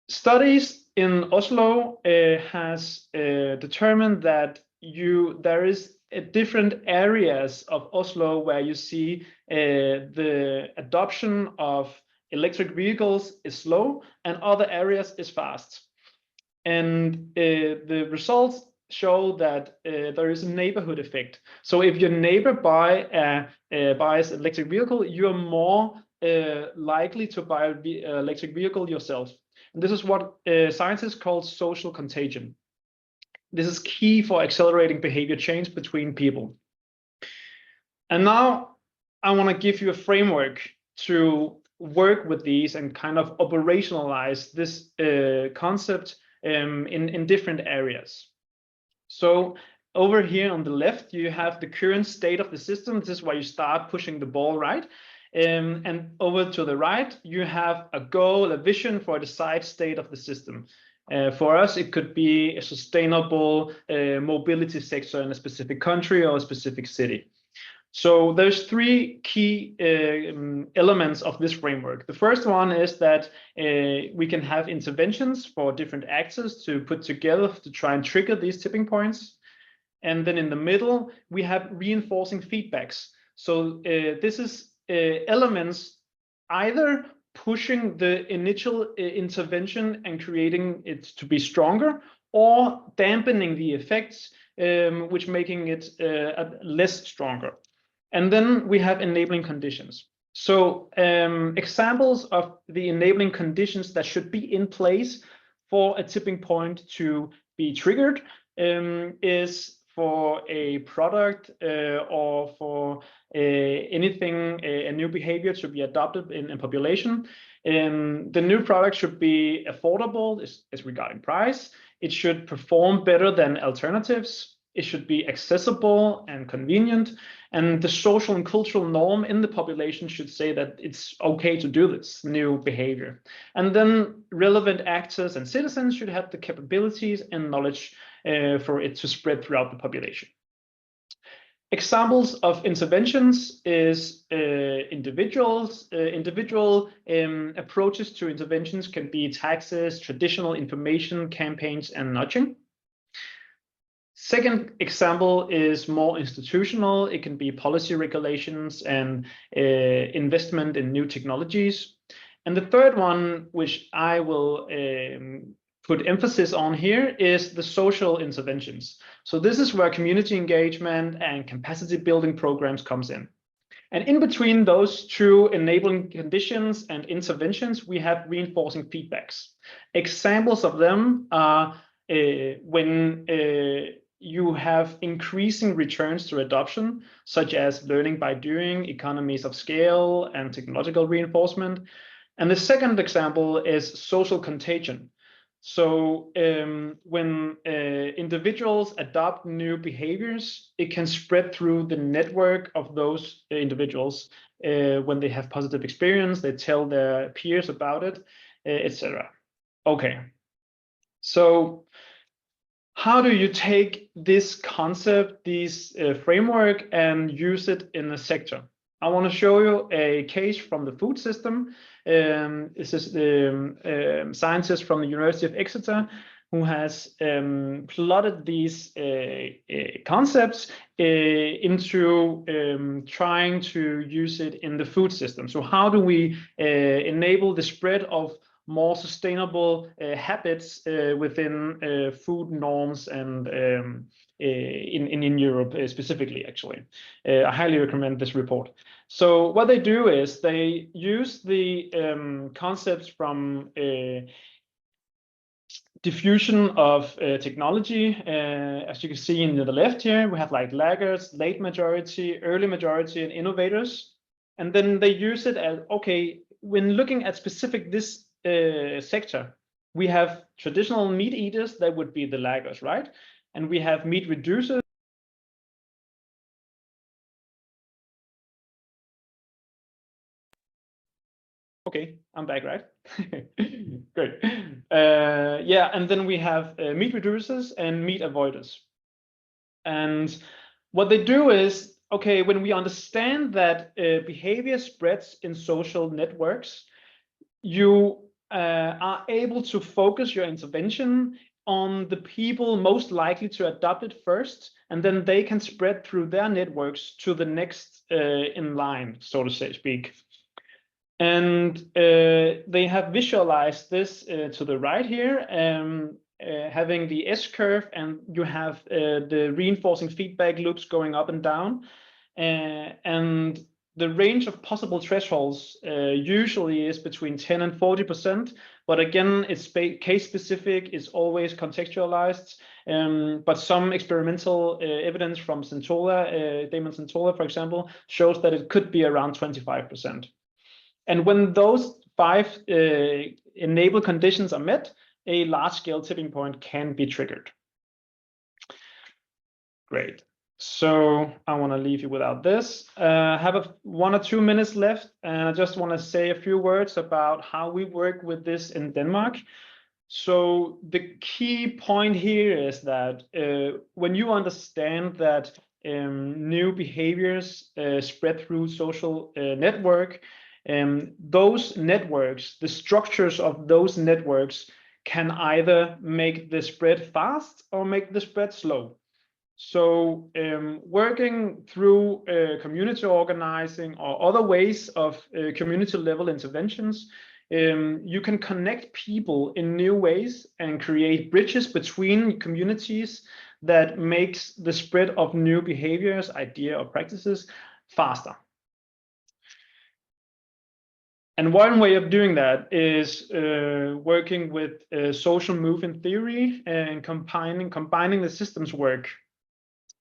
Studies in Oslo has determined that there is different areas of Oslo where you see the adoption of electric vehicles is slow and other areas is fast. And the results show that there is a neighborhood effect. So if your neighbor buys an electric vehicle, you're more likely to buy an electric vehicle yourself. And this is what scientists call social contagion. This is key for accelerating behavior change between people. And now I want to give you a framework to work with these and kind of operationalize this concept in different areas. So over here on the left, you have the current state of the system. This is where you start pushing the ball, right? And over to the right, you have a goal, a vision for a desired state of the system. For us, it could be a sustainable mobility sector in a specific country or a specific city. So there's three key elements of this framework. The first one is that we can have interventions for different actors to put together to try and trigger these tipping points. And then in the middle, we have reinforcing feedbacks. So this is elements either pushing the initial intervention and creating it to be stronger, or dampening the effects, which making it less stronger. And then we have enabling conditions. So examples of the enabling conditions that should be in place for a tipping point to be triggered is for a product or for anything, a new behavior to be adopted in a population. The new product should be affordable as regarding price. It should perform better than alternatives. It should be accessible and convenient. And the social and cultural norm in the population should say that it's okay to do this new behavior. And then relevant actors and citizens should have the capabilities and knowledge for it to spread throughout the population. Examples of interventions is individual approaches to interventions can be taxes, traditional information campaigns, and nudging. Second example is more institutional. It can be policy regulations and investment in new technologies. And the third one, which I will put emphasis on here, is the social interventions. So this is where community engagement and capacity building programs comes in. And in between those two enabling conditions and interventions, we have reinforcing feedbacks. Examples of them are when you have increasing returns to adoption, such as learning by doing, economies of scale, and technological reinforcement. And the second example is social contagion. So when individuals adopt new behaviors, it can spread through the network of those individuals. When they have positive experience, they tell their peers about it, etc. Okay, so how do you take this concept, this framework, and use it in a sector? I want to show you a case from the food system. This is the scientist from the University of Exeter who has plotted these concepts into trying to use it in the food system. So how do we enable the spread of more sustainable habits within food norms and in Europe specifically, actually. I highly recommend this report. So what they do is they use the concepts from diffusion of technology. As you can see in the left here, we have like laggards, late majority, early majority, and innovators. And then they use it as, okay, when looking at specific this sector, we have traditional meat eaters, that would be the laggards, right? And we have meat reducers. Okay, I'm back, right? Great. Yeah, and then we have meat reducers and meat avoiders. And what they do is, okay, when we understand that behavior spreads in social networks, you are able to focus your intervention on the people most likely to adopt it first, and then they can spread through their networks to the next in line, so to speak. And they have visualized this to the right here, having the S-curve, and you have the reinforcing feedback loops going up and down. And the range of possible thresholds usually is between 10 and 40%, but again, it's case specific, it's always contextualized. But some experimental evidence from Centola, Damon Centola, for example, shows that it could be around 25%. And when those 5 enable conditions are met, a large-scale tipping point can be triggered. Great. So I want to leave you without this. Have 1 or 2 minutes left, and I just want to say a few words about how we work with this in Denmark. So the key point here is that when you understand that new behaviors spread through social network, those networks, the structures of those networks can either make the spread fast or make the spread slow. So working through community organizing or other ways of community level interventions, you can connect people in new ways and create bridges between communities that makes the spread of new behaviors, idea, or practices faster. And one way of doing that is working with social movement theory and combining the systems work.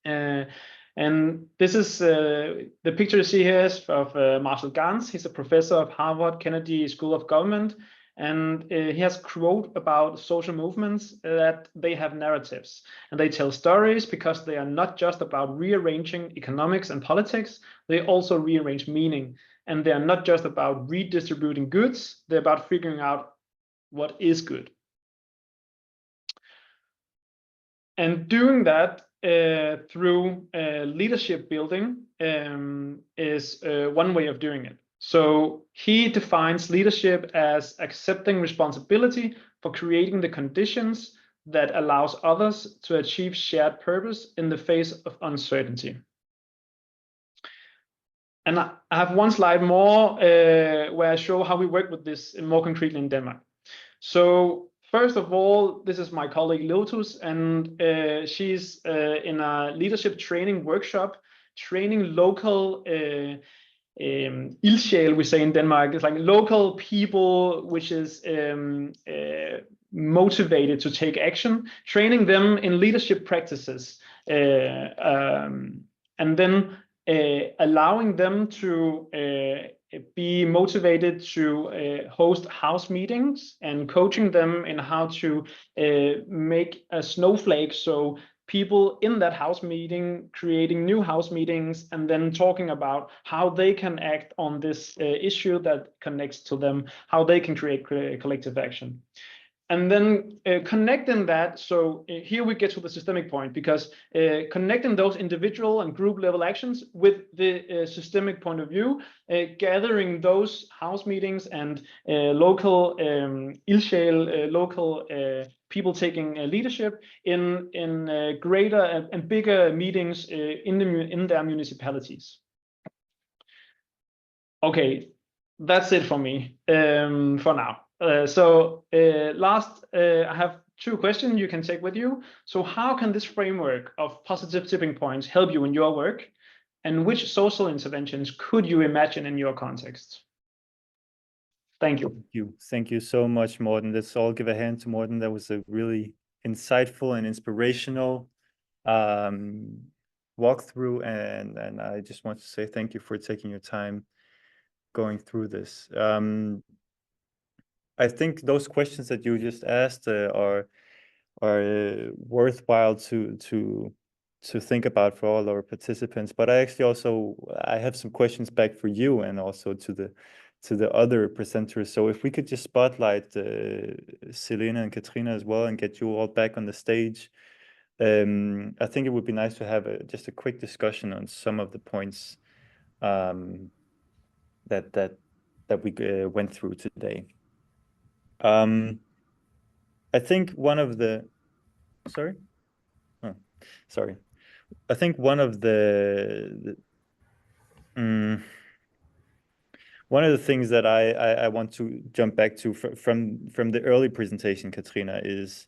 And this is the picture you see here is of Marshall Gans. He's a professor of Harvard Kennedy School of Government, And he has quote about social movements that they have narratives and they tell stories because they are not just about rearranging economics and politics, they also rearrange meaning. And they are not just about redistributing goods, they're about figuring out what is good. And doing that through leadership building is one way of doing it. So he defines leadership as accepting responsibility for creating the conditions that allows others to achieve shared purpose in the face of uncertainty. And I have one slide more where I show how we work with this more concretely in Denmark. So first of all, this is my colleague Lotus, and she's in a leadership training workshop, training local ildsjæl, we say in Denmark. It's like local people which is motivated to take action, training them in leadership practices, and then allowing them to be motivated to host house meetings and coaching them in how to make a snowflake. So people in that house meeting creating new house meetings and then talking about how they can act on this issue that connects to them, how they can create collective action. And then connecting that, so here we get to the systemic point, because connecting those individual and group level actions with the systemic point of view, gathering those house meetings and local ildsjæl, local people taking leadership in greater and bigger meetings in their municipalities. Okay, that's it for me for now. Last, I have two questions you can take with you. So how can this framework of positive tipping points help you in your work? And which social interventions could you imagine in your context? Thank you. Thank you so much, Morten. Let's all give a hand to Morten. That was a really insightful and inspirational walkthrough. And I just want to say thank you for taking your time going through this. I think those questions that you just asked are worthwhile to think about for all our participants. But I have some questions back for you and also to the other presenters. So if we could just spotlight Selene and Katriina as well and get you all back on the stage. I think it would be nice to have just a quick discussion on some of the points that we went through today. I think one of the I think one of the things that I want to jump back to from the early presentation, Katriina, is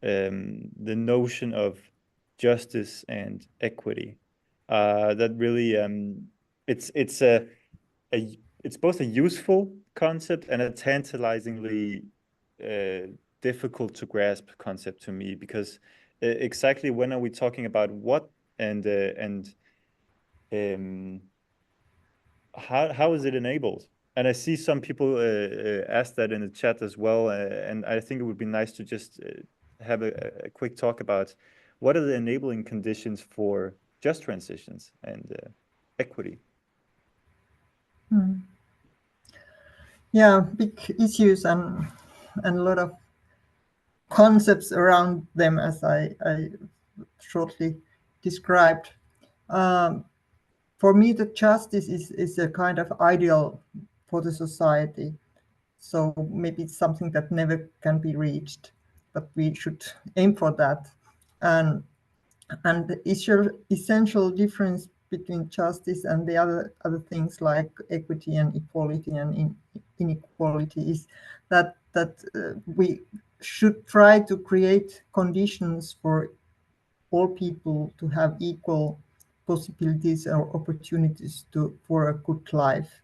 the notion of justice and equity. That really it's both a useful concept and a tantalizingly difficult to grasp concept to me, because exactly when are we talking about what and how is it enabled? And I see some people ask that in the chat as well, and I think it would be nice to just have a quick talk about what are the enabling conditions for just transitions and equity. Yeah, big issues and a lot of concepts around them, as I shortly described. For me, the justice is a kind of ideal for the society. So maybe it's something that never can be reached, but we should aim for that. And the essential difference between justice and the other things like equity and equality and inequality is that we should try to create conditions for all people to have equal possibilities or opportunities for a good life,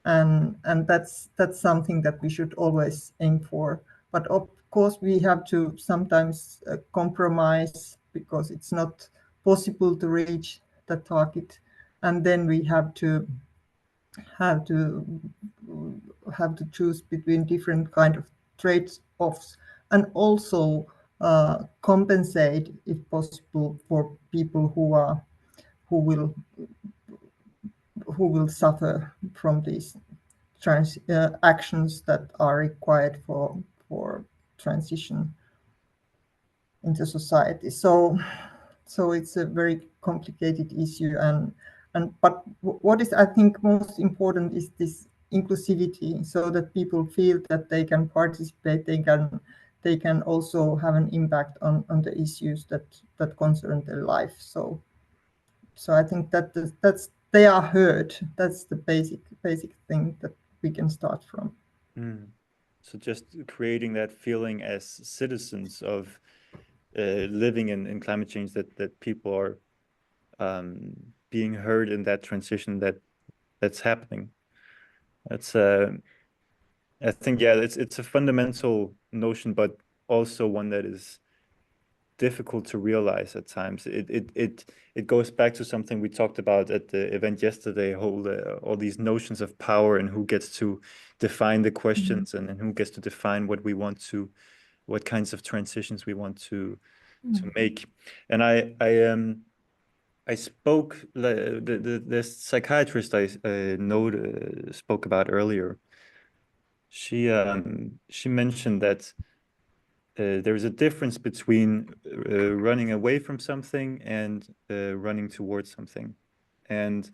and that's something that we should always aim for. But of course, we have to sometimes compromise because it's not possible to reach the target, and then we have to have to choose between different kind of trade-offs, and also compensate, if possible, for people who will suffer from these actions that are required for transition into society. So it's a very complicated issue, but what is, I think, most important is this inclusivity, so that people feel that they can participate, they can also have an impact on the issues that concern their life. So I think that's they are heard. That's the basic thing that we can start from. So just creating that feeling as citizens of living in climate change, that people are being heard in that transition that's happening. That's I think, yeah, it's a fundamental notion, but also one that is difficult to realize at times. It goes back to something we talked about at the event yesterday, all these notions of power and who gets to define the questions, and who gets to define what kinds of transitions we want to make. And I spoke, the psychiatrist I spoke about earlier. She mentioned that there's a difference between running away from something and running towards something. And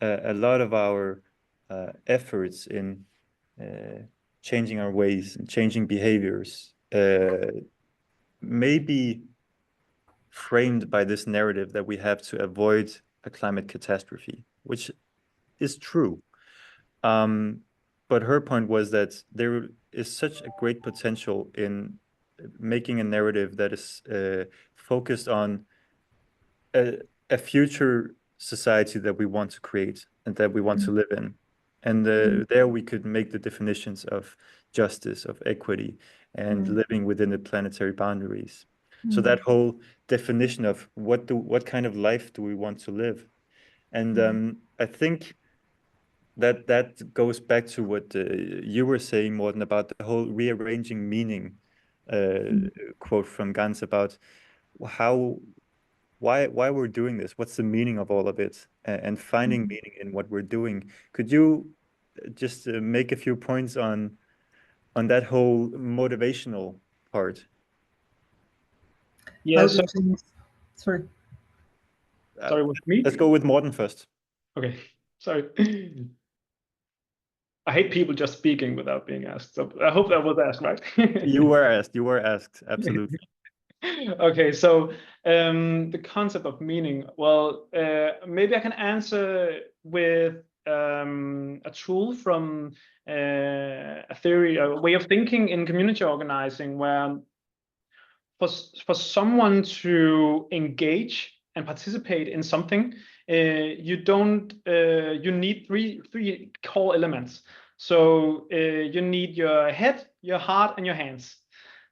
a lot of our efforts in changing our ways and changing behaviors may be framed by this narrative that we have to avoid a climate catastrophe, which is true. But her point was that there is such a great potential in making a narrative that is focused on a future society that we want to create and that we want to live in. And there we could make the definitions of justice, of equity, and living within the planetary boundaries. So that whole definition of what kind of life do we want to live? And I think that goes back to what you were saying, Morten, about the whole rearranging meaning quote from Gans about why we're doing this, what's the meaning of all of it, and finding meaning in what we're doing. Could you just make a few points on that whole motivational part? Yeah. Sorry. Sorry, was it me? Let's go with Morten first. Okay. Sorry. I hate people just speaking without being asked. So I hope that was asked, right? You were asked, absolutely. Okay, so the concept of meaning. Well, maybe I can answer with a tool from a theory, a way of thinking in community organizing, where for someone to engage and participate in something, you need three core elements. So you need your head, your heart, and your hands.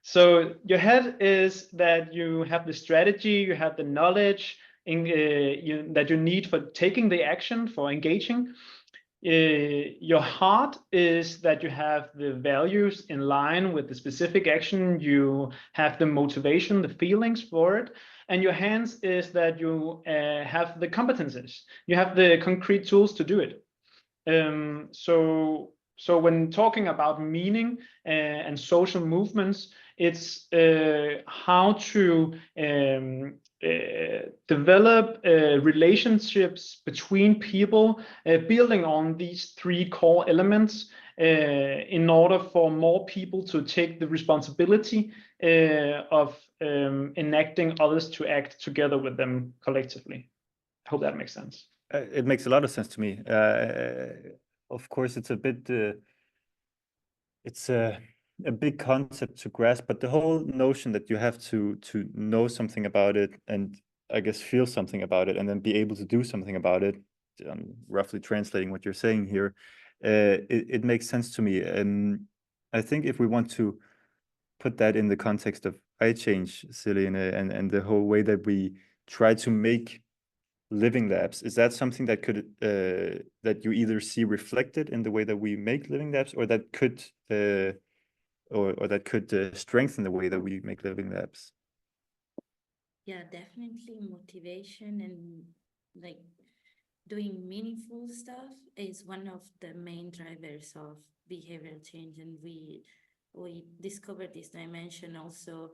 So your head is that you have the strategy, you have the knowledge that you need for taking the action, for engaging. Your heart is that you have the values in line with the specific action, you have the motivation, the feelings for it. And your hands is that you have the competences, you have the concrete tools to do it. So when talking about meaning and social movements, it's how to develop relationships between people, building on these three core elements in order for more people to take the responsibility of enacting others to act together with them collectively. I hope that makes sense. It makes a lot of sense to me. Of course, it's a bit, it's a big concept to grasp, but the whole notion that you have to know something about it, and I guess feel something about it, and then be able to do something about it, roughly translating what you're saying here, it makes sense to me. And I think if we want to put that in the context of climate change, Selene, and the whole way that we try to make living labs, is that something that could that you either see reflected in the way that we make living labs, or that could or that could strengthen the way that we make living labs? Yeah, definitely motivation and like doing meaningful stuff is one of the main drivers of behavioral change, and we discovered this dimension also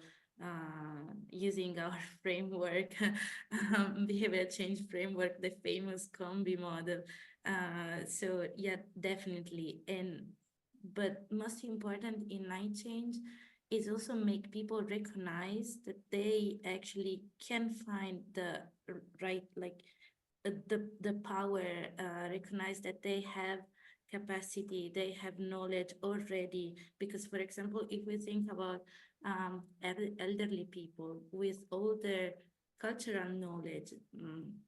using our framework, behavioral change framework, the famous combi model. So yeah, definitely. But most important in night change is also make people recognize that they actually can find the right, like the power, recognize that they have capacity, they have knowledge already. Because, for example, if we think about elderly people with all their cultural knowledge,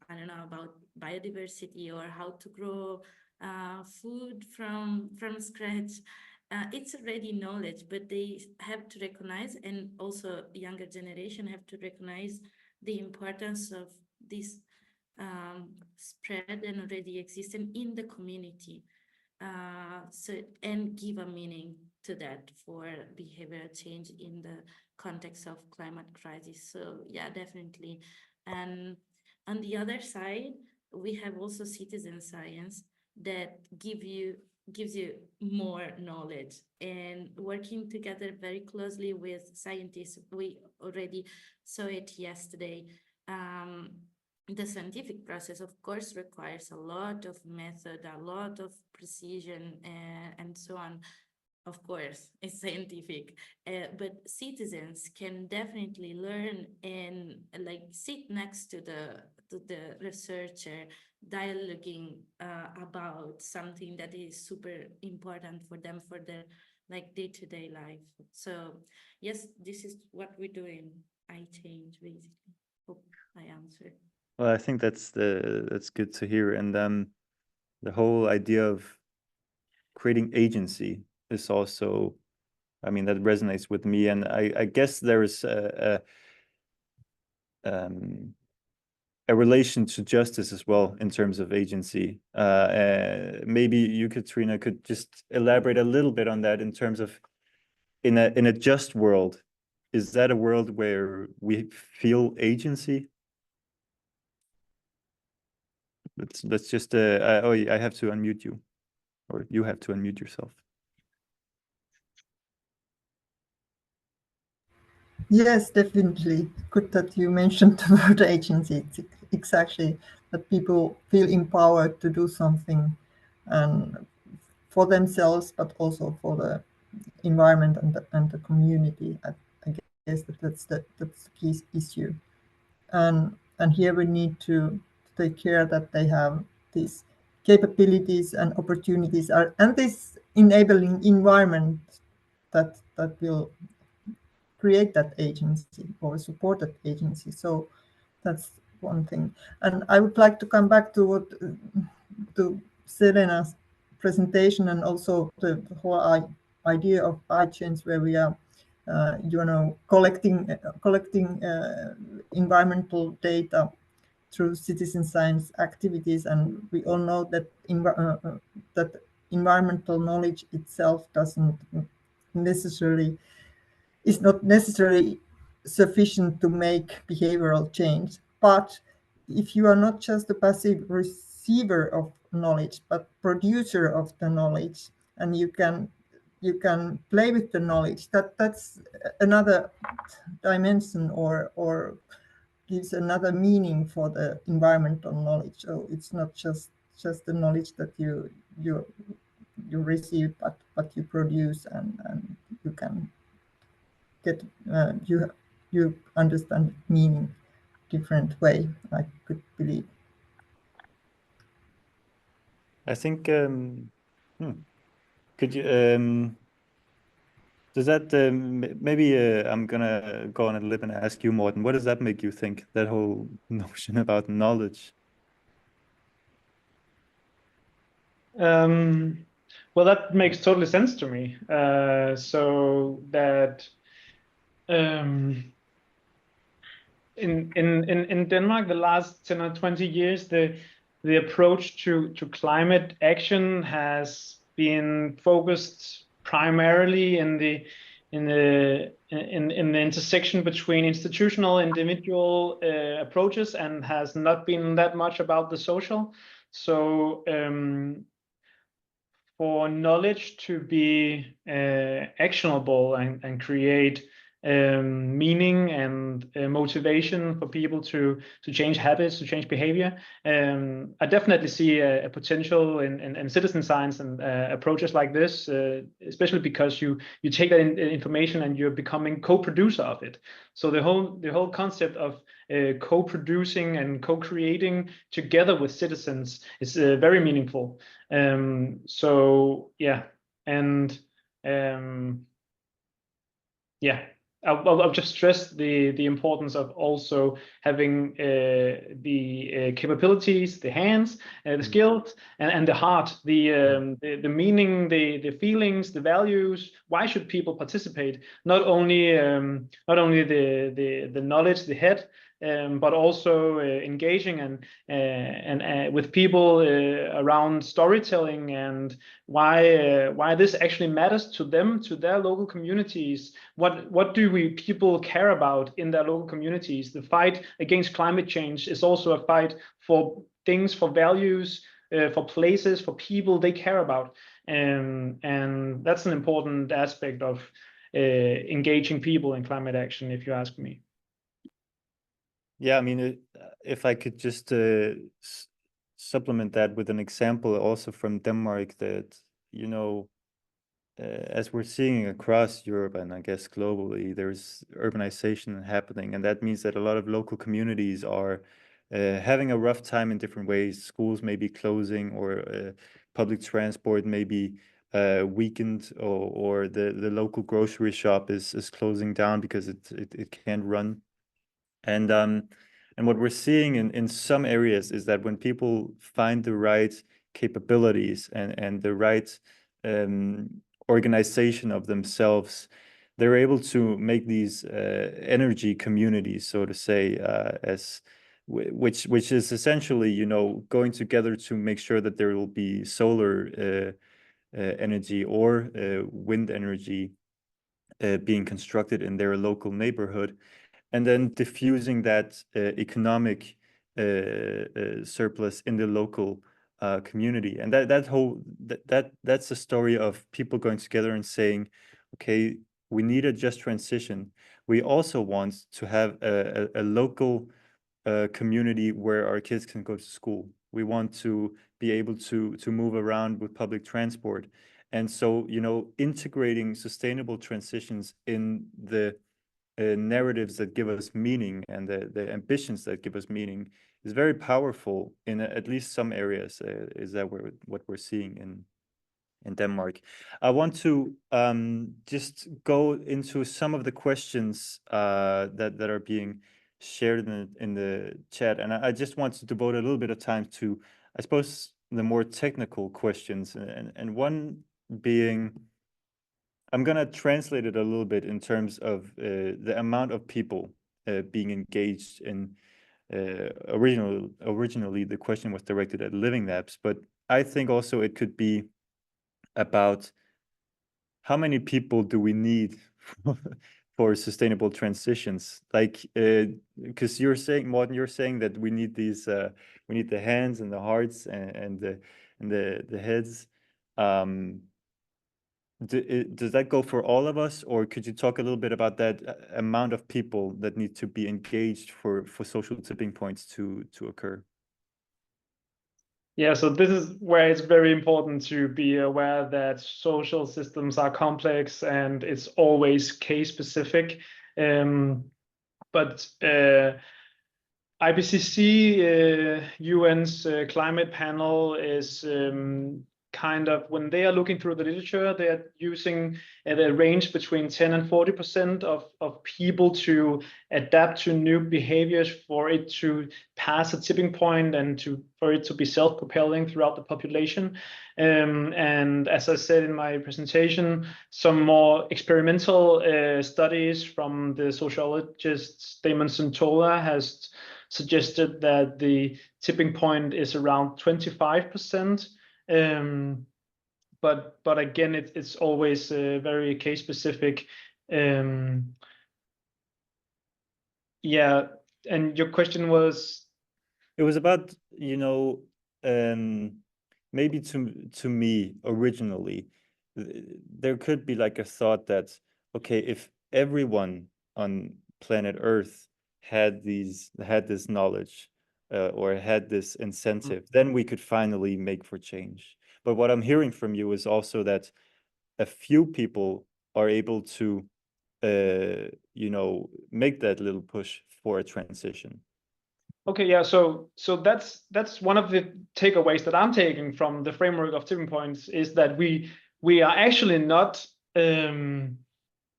I don't know, about biodiversity or how to grow food from scratch, it's already knowledge, but they have to recognize, and also younger generation have to recognize the importance of this spread and already existing in the community. So, and give a meaning to that for behavioral change in the context of climate crisis. So yeah, definitely. And on the other side, we have also citizen science that gives you more knowledge, and working together very closely with scientists. We already saw it yesterday. The scientific process, of course, requires a lot of method, a lot of precision, and so on. Of course, it's scientific, but citizens can definitely learn and like sit next to the researcher, dialoguing about something that is super important for them, for their like day-to-day life. So yes, this is what we do in iChange, basically. Hope I answered. Well, I think that's good to hear. And the whole idea of creating agency is also, I mean, that resonates with me. And I guess there is a relation to justice as well in terms of agency. Maybe you, Katriina, could just elaborate a little bit on that in terms of in a just world. Is that a world where we feel agency? Let's just oh, I have to unmute you, or you have to unmute yourself. Yes, definitely. Good that you mentioned the word agency. It's exactly that people feel empowered to do something, and for themselves, but also for the environment and the community. I guess that's the key issue. And here we need to take care that they have these capabilities and opportunities and this enabling environment that will create that agency or support that agency. So that's one thing. And I would like to come back to Selena's presentation, and also the whole idea of iChange, where we are collecting environmental data through citizen science activities. And we all know that that environmental knowledge itself is not necessarily sufficient to make behavioral change. But if you are not just a passive receiver of knowledge, but producer of the knowledge, and you can play with the knowledge, that's another dimension, or gives another meaning for the environmental knowledge. So it's not just the knowledge that you receive, but you produce, and you can get you understand meaning different way, I could believe. I think could you does that maybe I'm gonna go on a lip and ask you, Morten, what does that make you think, that whole notion about knowledge? Well, that makes totally sense to me. So that in Denmark, the last 10 or 20 years, the approach to climate action has been focused primarily in the intersection between institutional individual approaches, and has not been that much about the social. So for knowledge to be actionable and create meaning and motivation for people to change habits, to change behavior, I definitely see a potential in citizen science and approaches like this, especially because you take that information and you're becoming co-producer of it. So the whole concept of co-producing and co-creating together with citizens is very meaningful. So yeah, and yeah, I'll just stress the importance of also having the capabilities, the hands, the skills, and the heart, the meaning, the feelings, the values. Why should people participate? Not only the knowledge, the head, but also engaging and with people around storytelling, and why this actually matters to them, to their local communities. What do people care about in their local communities? The fight against climate change is also a fight for things, for values, for places, for people they care about, and that's an important aspect of engaging people in climate action, if you ask me. Yeah, I mean, if I could just supplement that with an example also from Denmark, that, you know, as we're seeing across Europe and I guess globally, there's urbanization happening, and that means that a lot of local communities are having a rough time in different ways. Schools may be closing, or public transport may be weakened, or the local grocery shop is closing down because it can't run. And what we're seeing in some areas is that when people find the right capabilities and the right organization of themselves, they're able to make these energy communities, so to say, which is essentially, you know, going together to make sure that there will be solar energy or wind energy being constructed in their local neighborhood, and then diffusing that economic surplus in the local community. And that's a story of people going together and saying, okay, we need a just transition. We also want to have a local community where our kids can go to school. We want to be able to move around with public transport. And so, you know, integrating sustainable transitions in the narratives that give us meaning and the ambitions that give us meaning is very powerful in at least some areas. Is that what we're seeing in Denmark? I want to just go into some of the questions that are being shared in the chat, and I just want to devote a little bit of time to, I suppose, the more technical questions, and one being, I'm going to translate it a little bit in terms of the amount of people being engaged in. Originally, the question was directed at living labs, but I think also it could be about how many people do we need for sustainable transitions? Like, because you're saying, Morten, you're saying that we need these, we need the hands and the hearts and the heads. Does that go for all of us, or could you talk a little bit about that amount of people that need to be engaged for social tipping points to occur? Yeah, so this is where it's very important to be aware that social systems are complex and it's always case specific. But IPCC, UN's climate panel, is kind of, when they are looking through the literature, they are using the range between 10 and 40% of people to adapt to new behaviors for it to pass a tipping point and for it to be self-propelling throughout the population. And as I said in my presentation, some more experimental studies from the sociologist Damon Santola has suggested that the tipping point is around 25%. But again, it's always very case specific. Yeah, and your question was? It was about, you know, maybe to me originally, there could be like a thought that, okay, if everyone on planet Earth had this knowledge or had this incentive, then we could finally make for change. But what I'm hearing from you is also that a few people are able to, you know, make that little push for a transition. Okay, yeah. So that's one of the takeaways that I'm taking from the framework of tipping points, is that we are actually not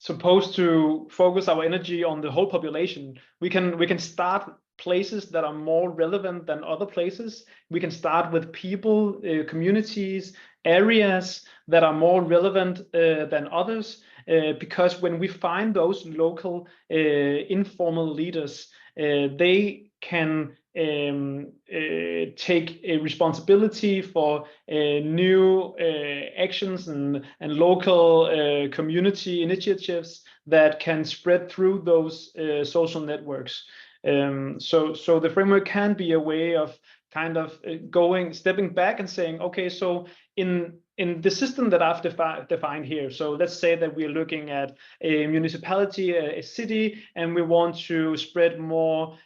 supposed to focus our energy on the whole population. We can start places that are more relevant than other places. We can start with people, communities, areas that are more relevant than others, because when we find those local informal leaders, they can take a responsibility for new actions and local community initiatives that can spread through those social networks. So the framework can be a way of kind of stepping back and saying, okay, so in the system that I've defined here, so let's say that we're looking at a municipality, a city, and we want to spread more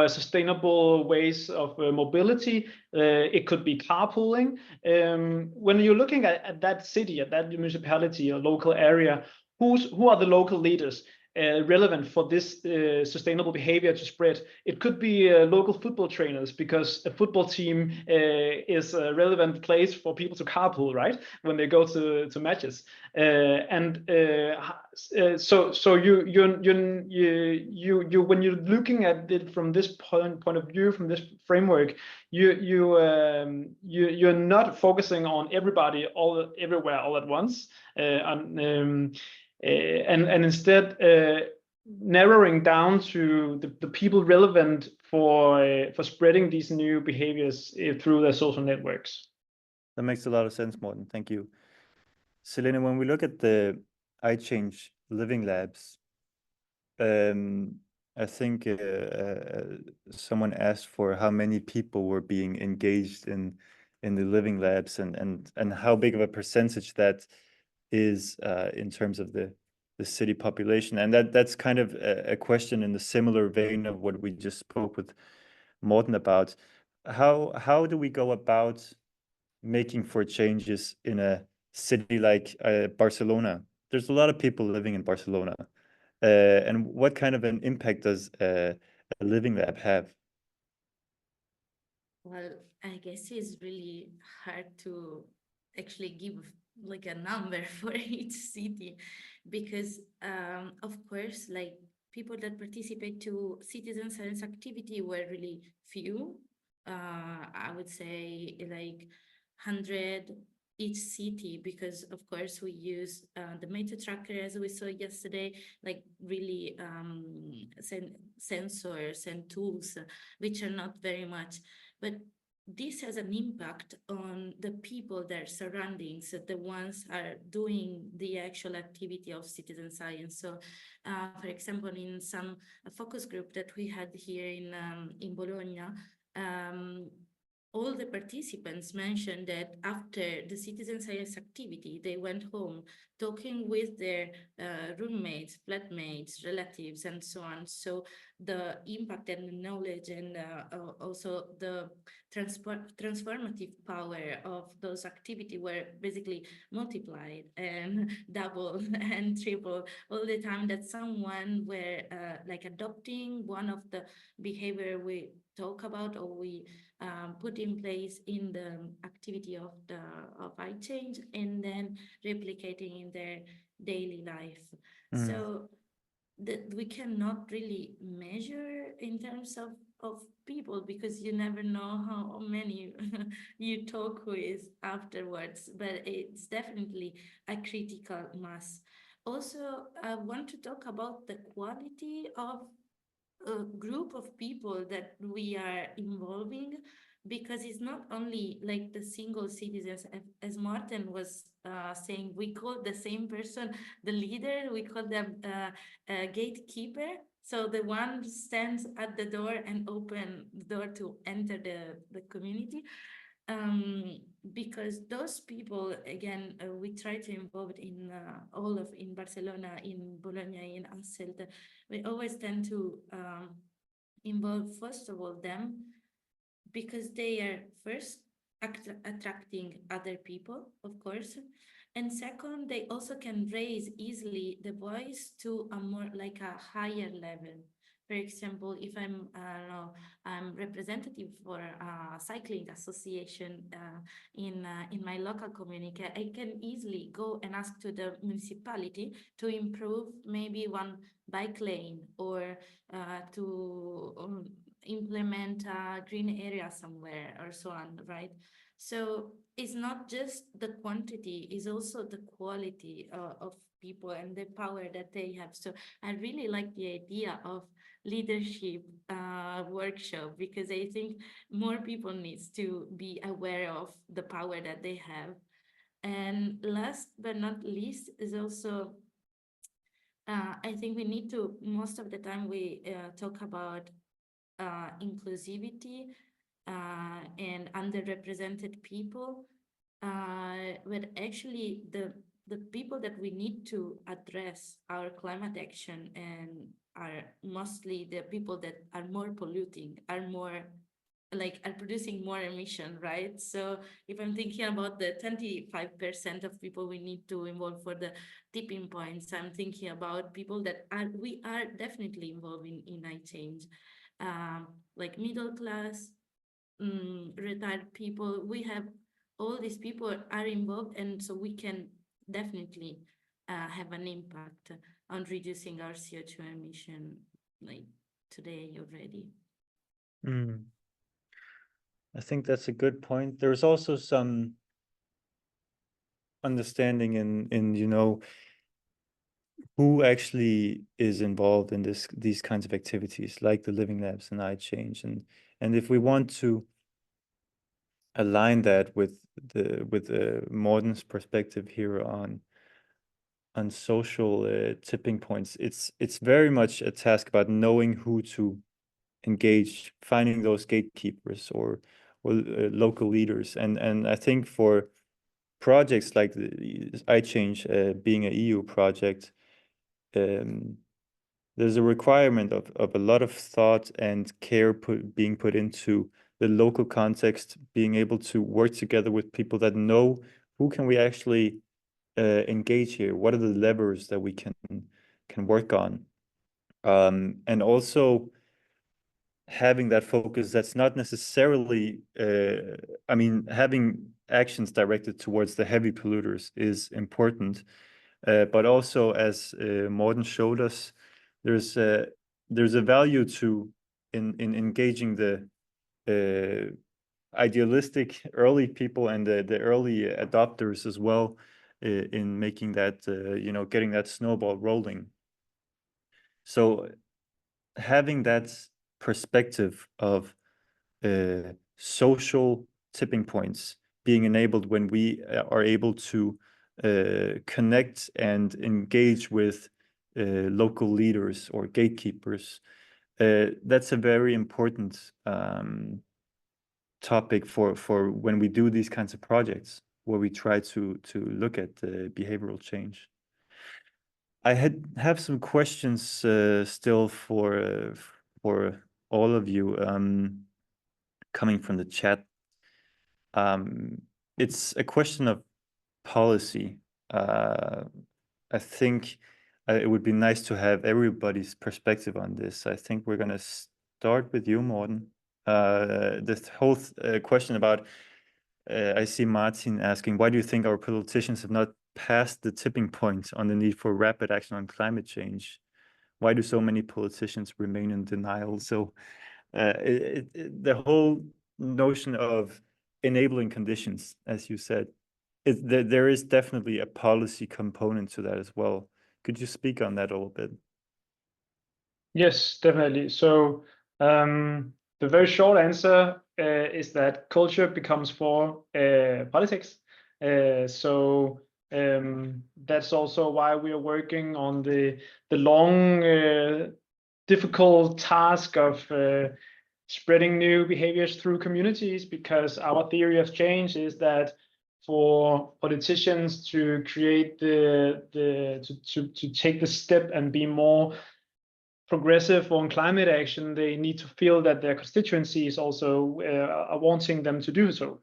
sustainable ways of mobility. It could be carpooling. When you're looking at that city, at that municipality or local area, who are the local leaders relevant for this sustainable behavior to spread? It could be local football trainers, because a football team is a relevant place for people to carpool, right, when they go to matches. So you when you're looking at it from this point of view, from this framework, you're not focusing on everybody everywhere all at once, and instead narrowing down to the people relevant for spreading these new behaviors through their social networks. That makes a lot of sense, Morten. Thank you. Selene, when we look at the iChange living labs, I think someone asked for how many people were being engaged in the living labs, and how big of a percentage that is in terms of the city population. And that's kind of a question in the similar vein of what we just spoke with Morten about. How do we go about making for changes in a city like Barcelona? There's a lot of people living in Barcelona. And what kind of an impact does a living lab have? Well, I guess it's really hard to actually give like a number for each city, because of course, like, people that participate to citizen science activity were really few. I would say like 100 each city, because of course we use the meta tracker, as we saw yesterday, like really sensors and tools, which are not very much, but this has an impact on the people, their surroundings, the ones are doing the actual activity of citizen science. So, for example, in some focus group that we had here in Bologna, all the participants mentioned that after the citizen science activity, they went home talking with their roommates, flatmates, relatives, and so on. So the impact and the knowledge, and also the transformative power of those activities were basically multiplied and double and triple all the time that someone were like adopting one of the behavior talk about or we put in place in the activity of iChange, and then replicating in their daily life. So that we cannot really measure in terms of people, because you never know how many you talk with afterwards, but it's definitely a critical mass. Also, I want to talk about the quality of a group of people that we are involving, because it's not only like the single citizens, as Morten was saying, we call the same person the leader, we call them a gatekeeper. So the one stands at the door and open the door to enter the community. Because those people, again, we try to involve in in Barcelona, in Bologna, in Hasselt. We always tend to involve, first of all, them, because they are first attracting other people, of course. And second, they also can raise easily the voice to a more like a higher level. For example, if I'm representative for a cycling association in my local community, I can easily go and ask to the municipality to improve maybe one bike lane, or to implement a green area somewhere, or so on, right? So it's not just the quantity, it's also the quality of people and the power that they have. So I really like the idea of leadership workshop, because I think more people needs to be aware of the power that they have. And last but not least is also, I think we need to, most of the time we talk about inclusivity and underrepresented people, but actually the people that we need to address our climate action and are mostly the people that are more polluting, are producing more emission, right? So if I'm thinking about the 25% of people we need to involve for the tipping points, I'm thinking about people that we are definitely involving in iChange, like middle class, retired people. We have all these people are involved, and so we can definitely have an impact on reducing our CO2 emission, like today already. I think that's a good point. There's also some understanding in who actually is involved in these kinds of activities, like the living labs and iChange, and if we want to align that with Morten's perspective here on social tipping points, it's very much a task about knowing who to engage, finding those gatekeepers or local leaders, and I think for projects like the iChange being an EU project, there's a requirement of a lot of thought and care being put into the local context, being able to work together with people that know who can we actually engage here, what are the levers that we can work on, and also having that focus that's not necessarily, I mean, having actions directed towards the heavy polluters is important, but also as Morten showed us, there's a value to in engaging the idealistic early people and the early adopters as well, in making that getting that snowball rolling. So having that perspective of social tipping points being enabled when we are able to connect and engage with local leaders or gatekeepers, that's a very important topic for when we do these kinds of projects where we try to look at behavioral change. I have some questions still for all of you, coming from the chat. It's a question of policy. I think it would be nice to have everybody's perspective on this. I think we're going to start with you, Morten. this whole question about, I see Martin asking, why do you think our politicians have not passed the tipping point on the need for rapid action on climate change? Why do so many politicians remain in denial? So the whole notion of enabling conditions, as you said, there is definitely a policy component to that as well. Could you speak on that a little bit? Yes, definitely. So the very short answer is that culture becomes for politics. So that's also why we are working on the long, difficult task of spreading new behaviors through communities, because our theory of change is that for politicians to create to take the step and be more progressive on climate action, they need to feel that their constituencies also are wanting them to do so.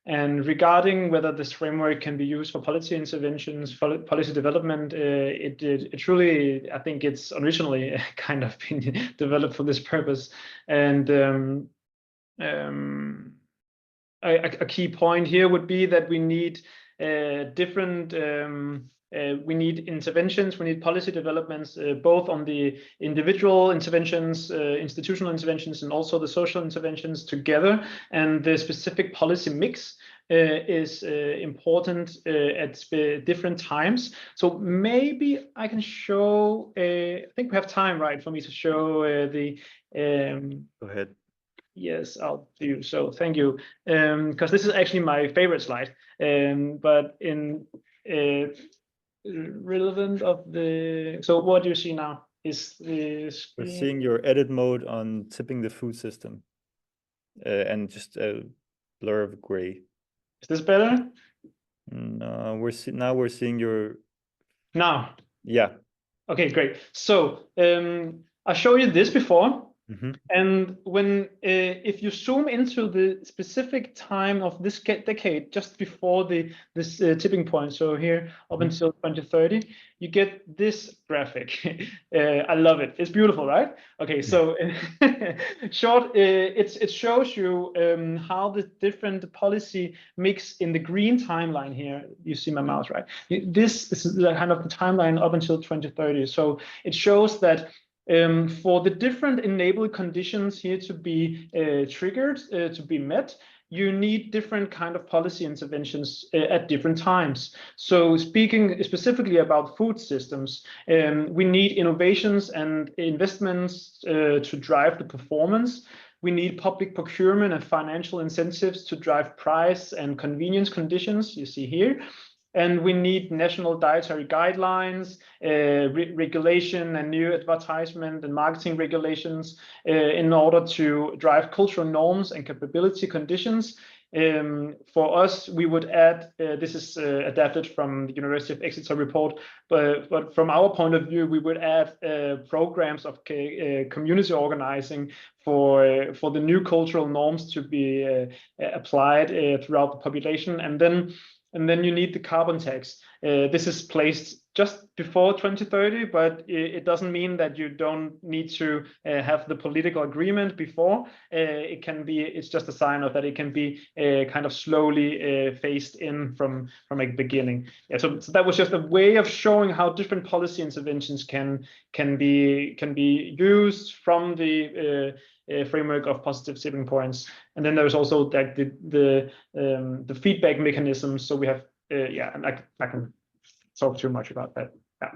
And regarding whether this framework can be used for policy interventions, policy development, it truly, I think it's originally kind of been developed for this purpose. And a key point here would be that we need different we need interventions, we need policy developments, both on the individual interventions, institutional interventions, and also the social interventions together. And the specific policy mix is important at different times. So maybe I can show, I think we have time, right, for me to show the... Go ahead. Yes, I'll do so. Thank you. Because this is actually my favorite slide. But in relevant of the, so what do you see now is the screen. We're seeing your edit mode on tipping the food system, and just a blur of gray. Is this better? No, now we're seeing your. Now. Yeah. Okay, great. So I showed you this before. Mm-hmm. And when if you zoom into the specific time of this decade, just before this tipping point, so here up until 2030, you get this graphic. I love it. It's beautiful, right? Okay, so short, it shows you how the different policy mix in the green timeline here. You see my mouse, right? This is kind of the timeline up until 2030. So it shows that for the different enable conditions here to be triggered, to be met, you need different kind of policy interventions at different times. So speaking specifically about food systems, we need innovations and investments to drive the performance. We need public procurement and financial incentives to drive price and convenience conditions, you see here. And we need national dietary guidelines, regulation and new advertisement and marketing regulations in order to drive cultural norms and capability conditions. For us, we would add, this is adapted from the University of Exeter report, but from our point of view, we would add programs of community organizing for the new cultural norms to be applied throughout the population. And then you need the carbon tax. This is placed just before 2030, but it doesn't mean that you don't need to have the political agreement before. It can be, it's just a sign of that it can be kind of slowly phased in from a beginning. Yeah, so that was just a way of showing how different policy interventions can be used from the framework of positive tipping points. And then there's also like the feedback mechanisms. So we have yeah, and I can talk too much about that. Yeah.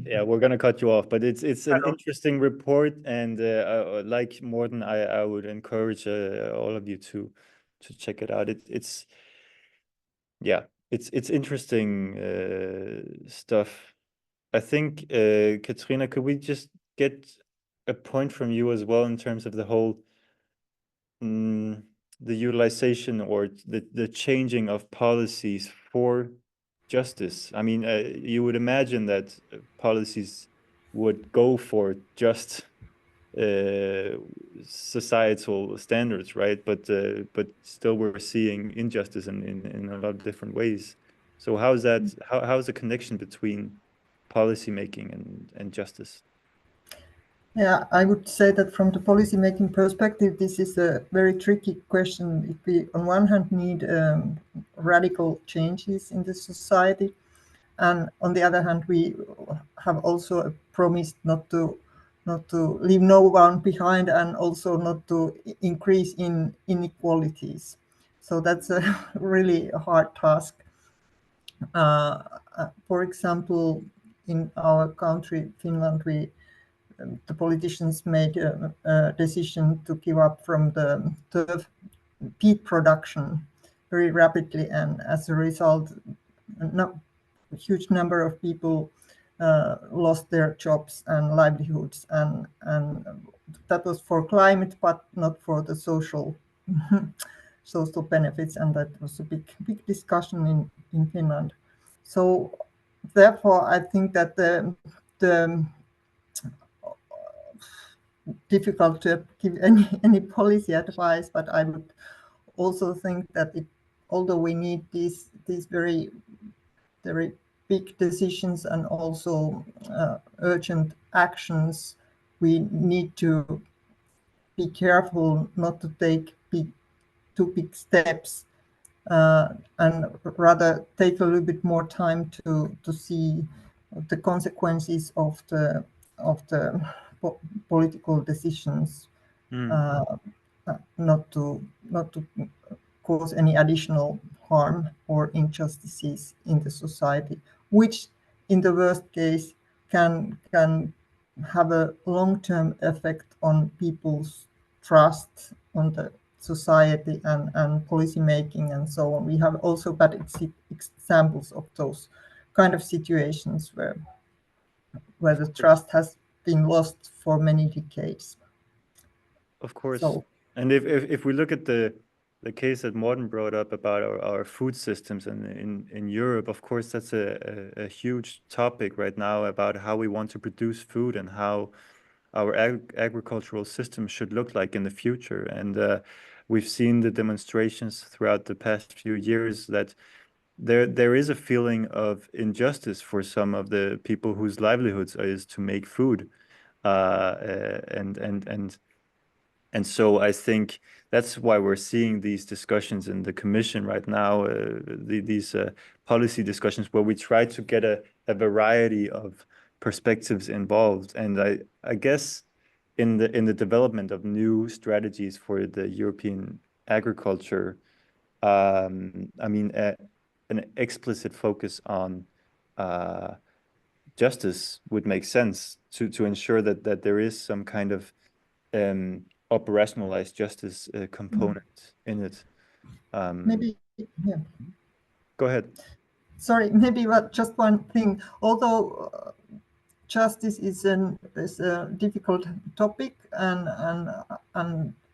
Yeah, we're gonna cut you off, but it's an interesting report, and like Morten, I would encourage all of you to check it out. It's interesting stuff. I think Katriina, could we just get a point from you as well in terms of the whole the utilization or the changing of policies for justice? I mean, you would imagine that policies would go for just societal standards, right? But still we're seeing injustice in a lot of different ways. So how's that? How's the connection between policy making and justice? Yeah, I would say that from the policy-making perspective, this is a very tricky question. If we, on one hand, need radical changes in the society, and on the other hand, we have also promised not to leave no one behind, and also not to increase in inequalities. So that's a really hard task. For example, in our country, Finland, the politicians made a decision to give up from the turf peat production very rapidly, and as a result, a huge number of people lost their jobs and livelihoods, and that was for climate, but not for the social social benefits, and that was a big discussion in Finland. So therefore, I think that the difficult to give any policy advice, but I would also think that although we need these very big decisions and also urgent actions, we need to be careful not to take too big steps, and rather take a little bit more time to see the consequences of the political decisions, not to cause any additional harm or injustices in the society, which in the worst case can have a long-term effect on people's trust on the society and policy making and so on. We have also bad examples of those kind of situations where the trust has been lost for many decades. Of course. So, and if we look at the case that Morten brought up about our food systems in Europe, of course, that's a huge topic right now about how we want to produce food and how our agricultural system should look like in the future. And we've seen the demonstrations throughout the past few years that there is a feeling of injustice for some of the people whose livelihoods is to make food, and so I think that's why we're seeing these discussions in the Commission right now, these policy discussions where we try to get a variety of perspectives involved. And I guess in the development of new strategies for the European agriculture, I mean, an explicit focus on justice would make sense to ensure that there is some kind of operationalized justice component in it. maybe, yeah. Go ahead. Sorry, maybe just one thing. Although justice is a difficult topic, and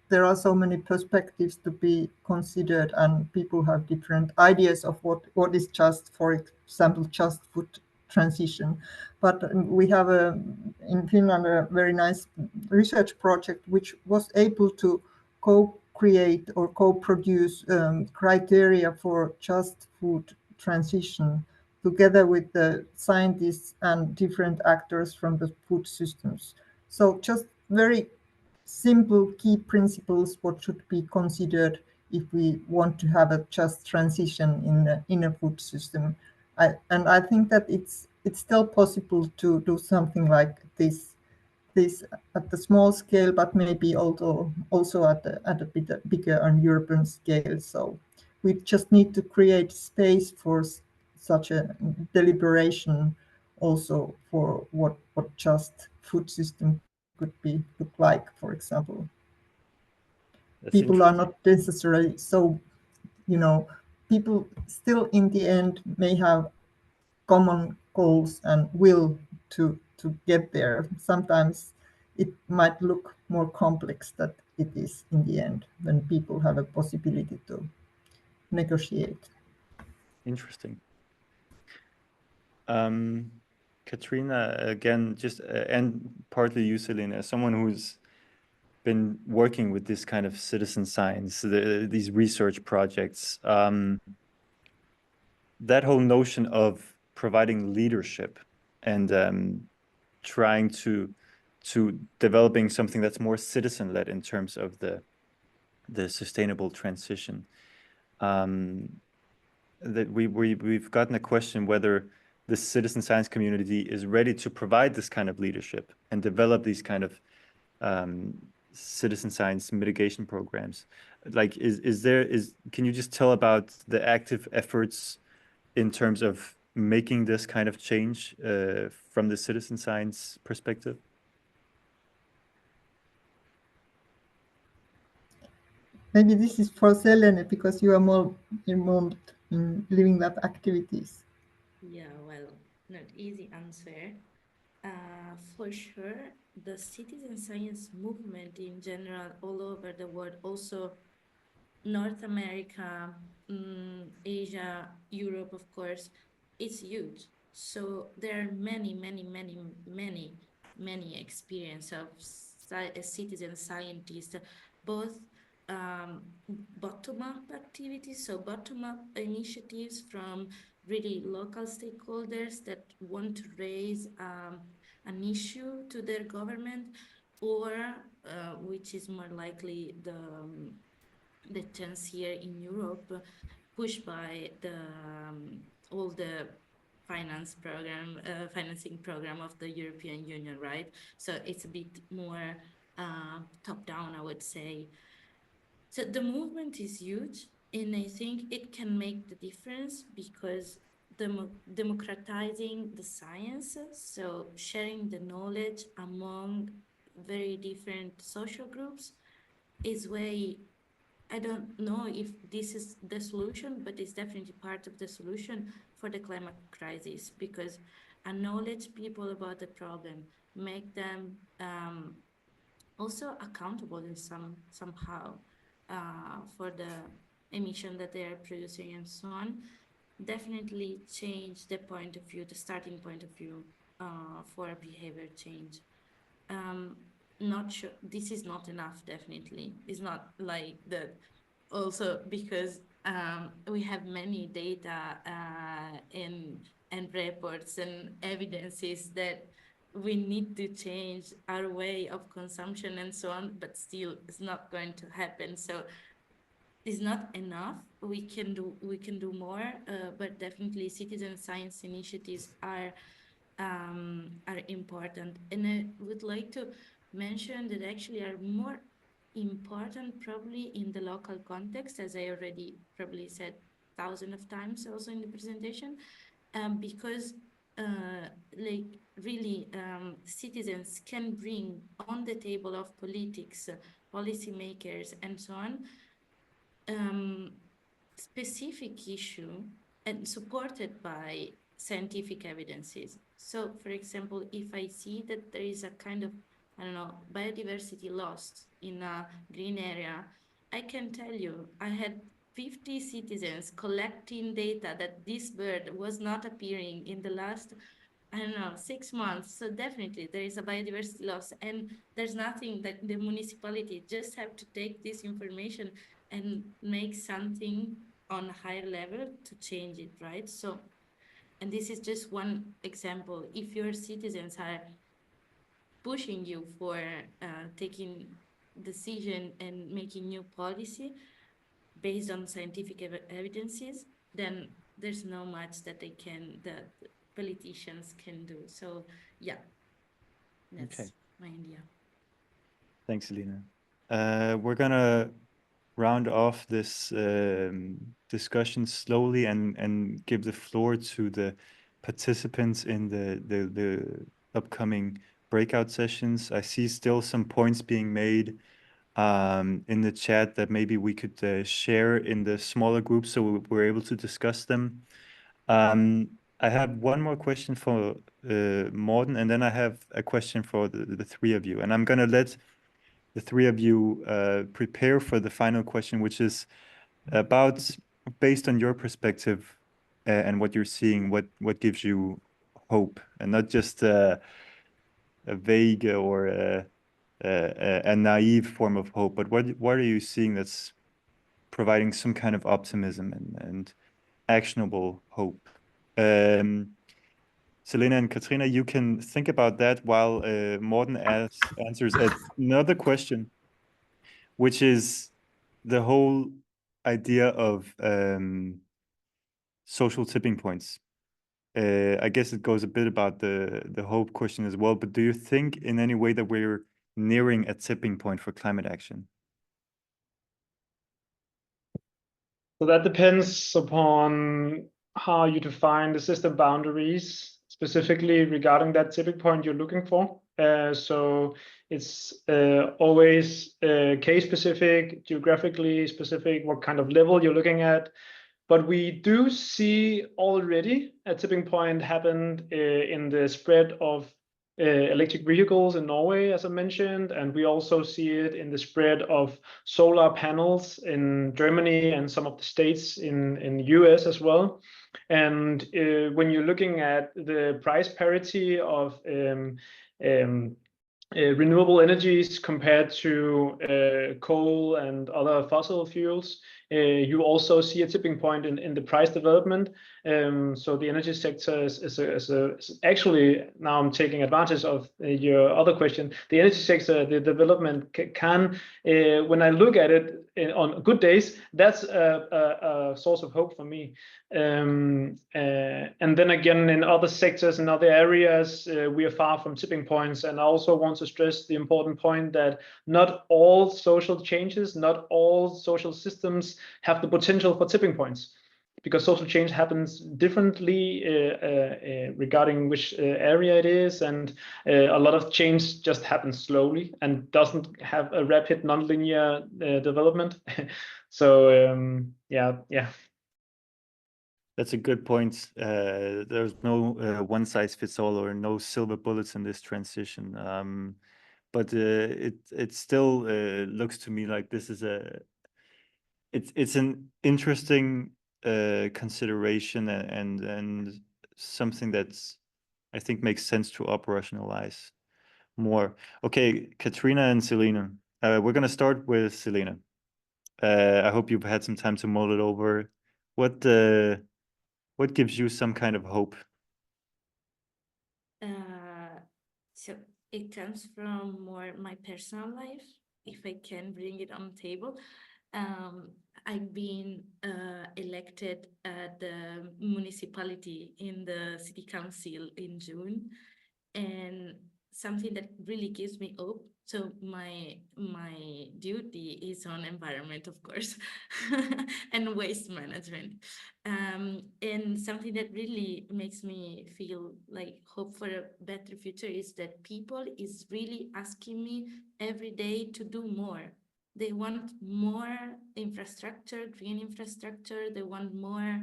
there are so many perspectives to be considered, and people have different ideas of what is just, for example, just food transition. But we have in Finland a very nice research project which was able to co-create or co-produce criteria for just food transition together with the scientists and different actors from the food systems. So just very simple key principles what should be considered if we want to have a just transition in a food system. And I think that it's still possible to do something like this at the small scale, but maybe also at a bit bigger and urban scale. So we just need to create space for such a deliberation, also for what just food system could look like, for example. That's People are not necessarily so, people still in the end may have common goals and will to get there. Sometimes it might look more complex than it is in the end when people have a possibility to negotiate. Interesting. Katriina, again, just and partly you, Selene, as someone who's been working with this kind of citizen science, these research projects, that whole notion of providing leadership and trying to to developing something that's more citizen-led in terms of the sustainable transition. That we've gotten a question whether the citizen science community is ready to provide this kind of leadership and develop these kind of citizen science mitigation programs. Like, can you just tell about the active efforts in terms of making this kind of change from the citizen science perspective? Maybe this is for Selene, because you are more involved in Living Lab activities. Yeah, well, not easy answer. For sure, the citizen science movement in general all over the world, also North America, Asia, Europe, of course, it's huge. So there are many experience of citizen scientists, both bottom-up activities, so bottom-up initiatives from really local stakeholders that want to raise an issue to their government, or which is more likely the chance here in Europe, pushed by the all the financing program of the European Union, right? So it's a bit more top-down, I would say. So the movement is huge, and I think it can make the difference because democratizing the science, so sharing the knowledge among very different social groups, is way, I don't know if this is the solution, but it's definitely part of the solution for the climate crisis, because acknowledge people about the problem, make them also accountable in somehow for the emission that they are producing and so on, definitely change the point of view, the starting point of view for a behavior change. Not sure, this is not enough, definitely. It's not like that. Also because we have many data and reports and evidences that we need to change our way of consumption and so on, but still it's not going to happen. So it's not enough. We can do more, but definitely citizen science initiatives are important. And I would like to mention that actually are more important probably in the local context, as I already probably said thousands of times also in the presentation, because like really citizens can bring on the table of politics, policymakers and so on, specific issue and supported by scientific evidences. So for example, if I see that there is a kind of, I don't know, biodiversity lost in a green area, I can tell you, I had 50 citizens collecting data that this bird was not appearing in the last, I don't know, 6 months. So definitely there is a biodiversity loss, and there's nothing that the municipality just have to take this information and make something on a higher level to change it, right? So, and this is just one example. If your citizens are pushing you for taking decision and making new policy based on scientific evidences, then there's no much that that politicians can do. So yeah, that's my idea. Thanks, Selena. We're gonna round off this discussion slowly and give the floor to the participants in the upcoming breakout sessions. I see still some points being made in the chat that maybe we could share in the smaller groups so we're able to discuss them. I have one more question for Morten, and then I have a question for the three of you. And I'm going to let the three of you prepare for the final question, which is about, based on your perspective and what you're seeing, what gives you hope, and not just a vague or a naive form of hope, but what are you seeing that's providing some kind of optimism and actionable hope? Selene and Katriina, you can think about that while Morten answers another question, which is the whole idea of social tipping points. I guess it goes a bit about the hope question as well, but do you think in any way that we're nearing a tipping point for climate action? So that depends upon how you define the system boundaries, specifically regarding that tipping point you're looking for. So it's always case specific, geographically specific, what kind of level you're looking at. But we do see already a tipping point happened in the spread of electric vehicles in Norway, as I mentioned, and we also see it in the spread of solar panels in Germany and some of the states in the US as well. And when you're looking at the price parity of renewable energies compared to coal and other fossil fuels, you also see a tipping point in the price development. So the energy sector is actually, now I'm taking advantage of your other question, the energy sector, the development can, when I look at it on good days, that's a source of hope for me. And then again, in other sectors and other areas, we are far from tipping points. And I also want to stress the important point that not all social changes, not all social systems have the potential for tipping points, because social change happens differently regarding which area it is, and a lot of change just happens slowly and doesn't have a rapid nonlinear development. So yeah. That's a good point. There's no one size fits all or no silver bullets in this transition. But it still looks to me like this is it's an interesting consideration and something that's, I think, makes sense to operationalize more. Okay, Katriina and Selene. We're gonna start with Selene. I hope you've had some time to mull it over. What gives you some kind of hope? So it comes from more my personal life, if I can bring it on the table. I've been elected at the municipality in the city council in June, and something that really gives me hope. So my duty is on environment, of course, and waste management. And something that really makes me feel like hope for a better future is that people is really asking me every day to do more. They want more infrastructure, green infrastructure. They want more,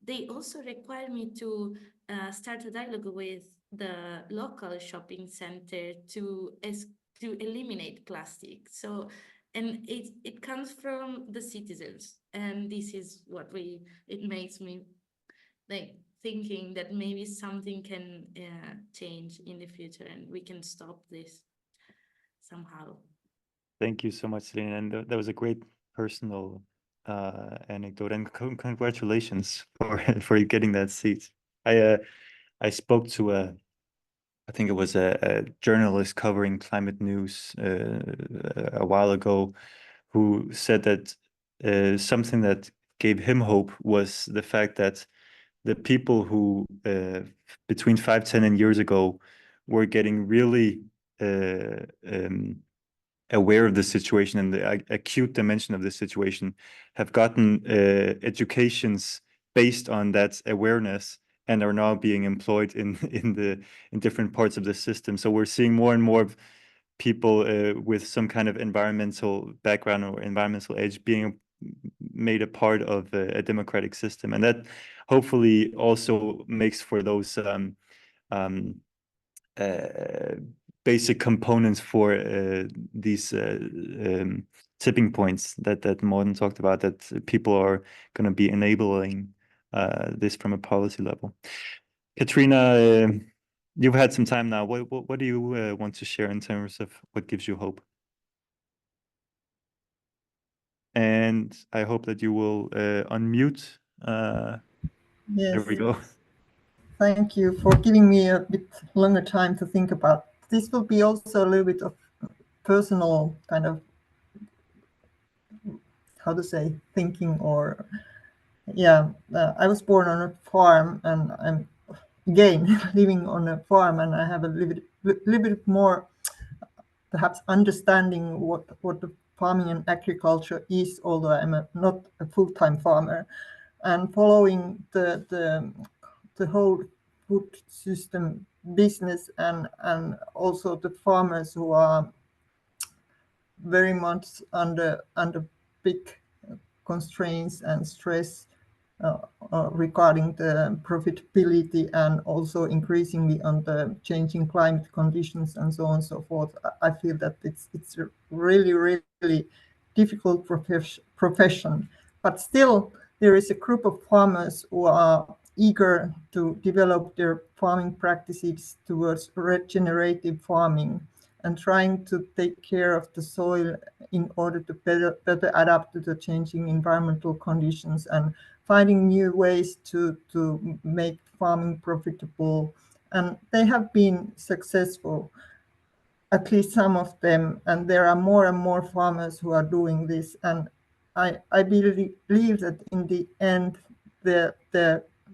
they also require me to start a dialogue with the local shopping center to eliminate plastic. So, and it comes from the citizens, and this is what it makes me like thinking that maybe something can change in the future and we can stop this somehow. Thank you so much, Selene. And that was a great personal anecdote, and congratulations for getting that seat. I spoke to I think it was a journalist covering climate news a while ago, who said that something that gave him hope was the fact that the people who between 5, 10 years ago were getting really aware of the situation and the acute dimension of the situation have gotten educations based on that awareness and are now being employed in different parts of the system. So we're seeing more and more of people with some kind of environmental background or environmental edge being made a part of a democratic system, and that hopefully also makes for those basic components for these tipping points that Morten talked about, that people are going to be enabling this from a policy level. Katriina, you've had some time now. What do you want to share in terms of what gives you hope? And I hope that you will unmute Yes. There we go. Thank you for giving me a bit longer time to think about. This will be also a little bit of personal kind of, how to say, thinking, or yeah, I was born on a farm, and I'm again living on a farm, and I have a little bit more perhaps understanding what the farming and agriculture is, although I'm not a full-time farmer, and following the whole food system business, and also the farmers who are very much under big constraints and stress regarding the profitability, and also increasingly on the changing climate conditions and so on and so forth. I feel that it's a really difficult profession, but still there is a group of farmers who are eager to develop their farming practices towards regenerative farming and trying to take care of the soil in order to better adapt to the changing environmental conditions, and finding new ways to make farming profitable. And they have been successful, at least some of them, and there are more and more farmers who are doing this. And I believe that in the end there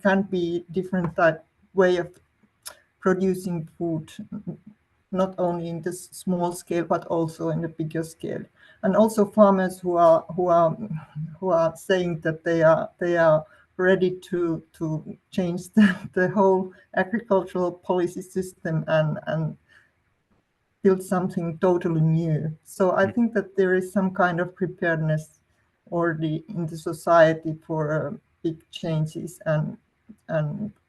can be different way of producing food, not only in this small scale but also in the bigger scale. And also farmers who are saying that they are ready to change the whole agricultural policy system and build something totally new. So I think that there is some kind of preparedness already in the society for big changes, and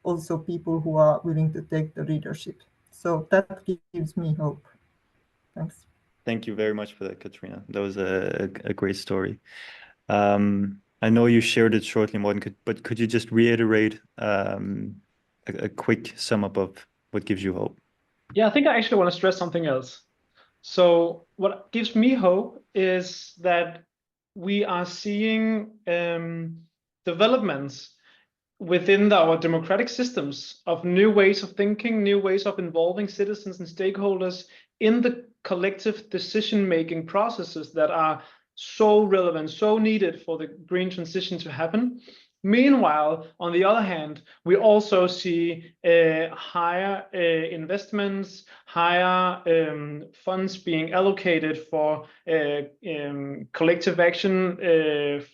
also people who are willing to take the leadership. So that gives me hope. Thanks. Thank you very much for that, Katriina. That was a great story. I know you shared it shortly, Morten, but could you just reiterate a quick sum up of what gives you hope? Yeah, I think I actually want to stress something else. So what gives me hope is that we are seeing developments within our democratic systems of new ways of thinking, new ways of involving citizens and stakeholders in the collective decision-making processes that are so relevant, so needed for the green transition to happen. Meanwhile, on the other hand, we also see higher investments, higher funds being allocated for collective action,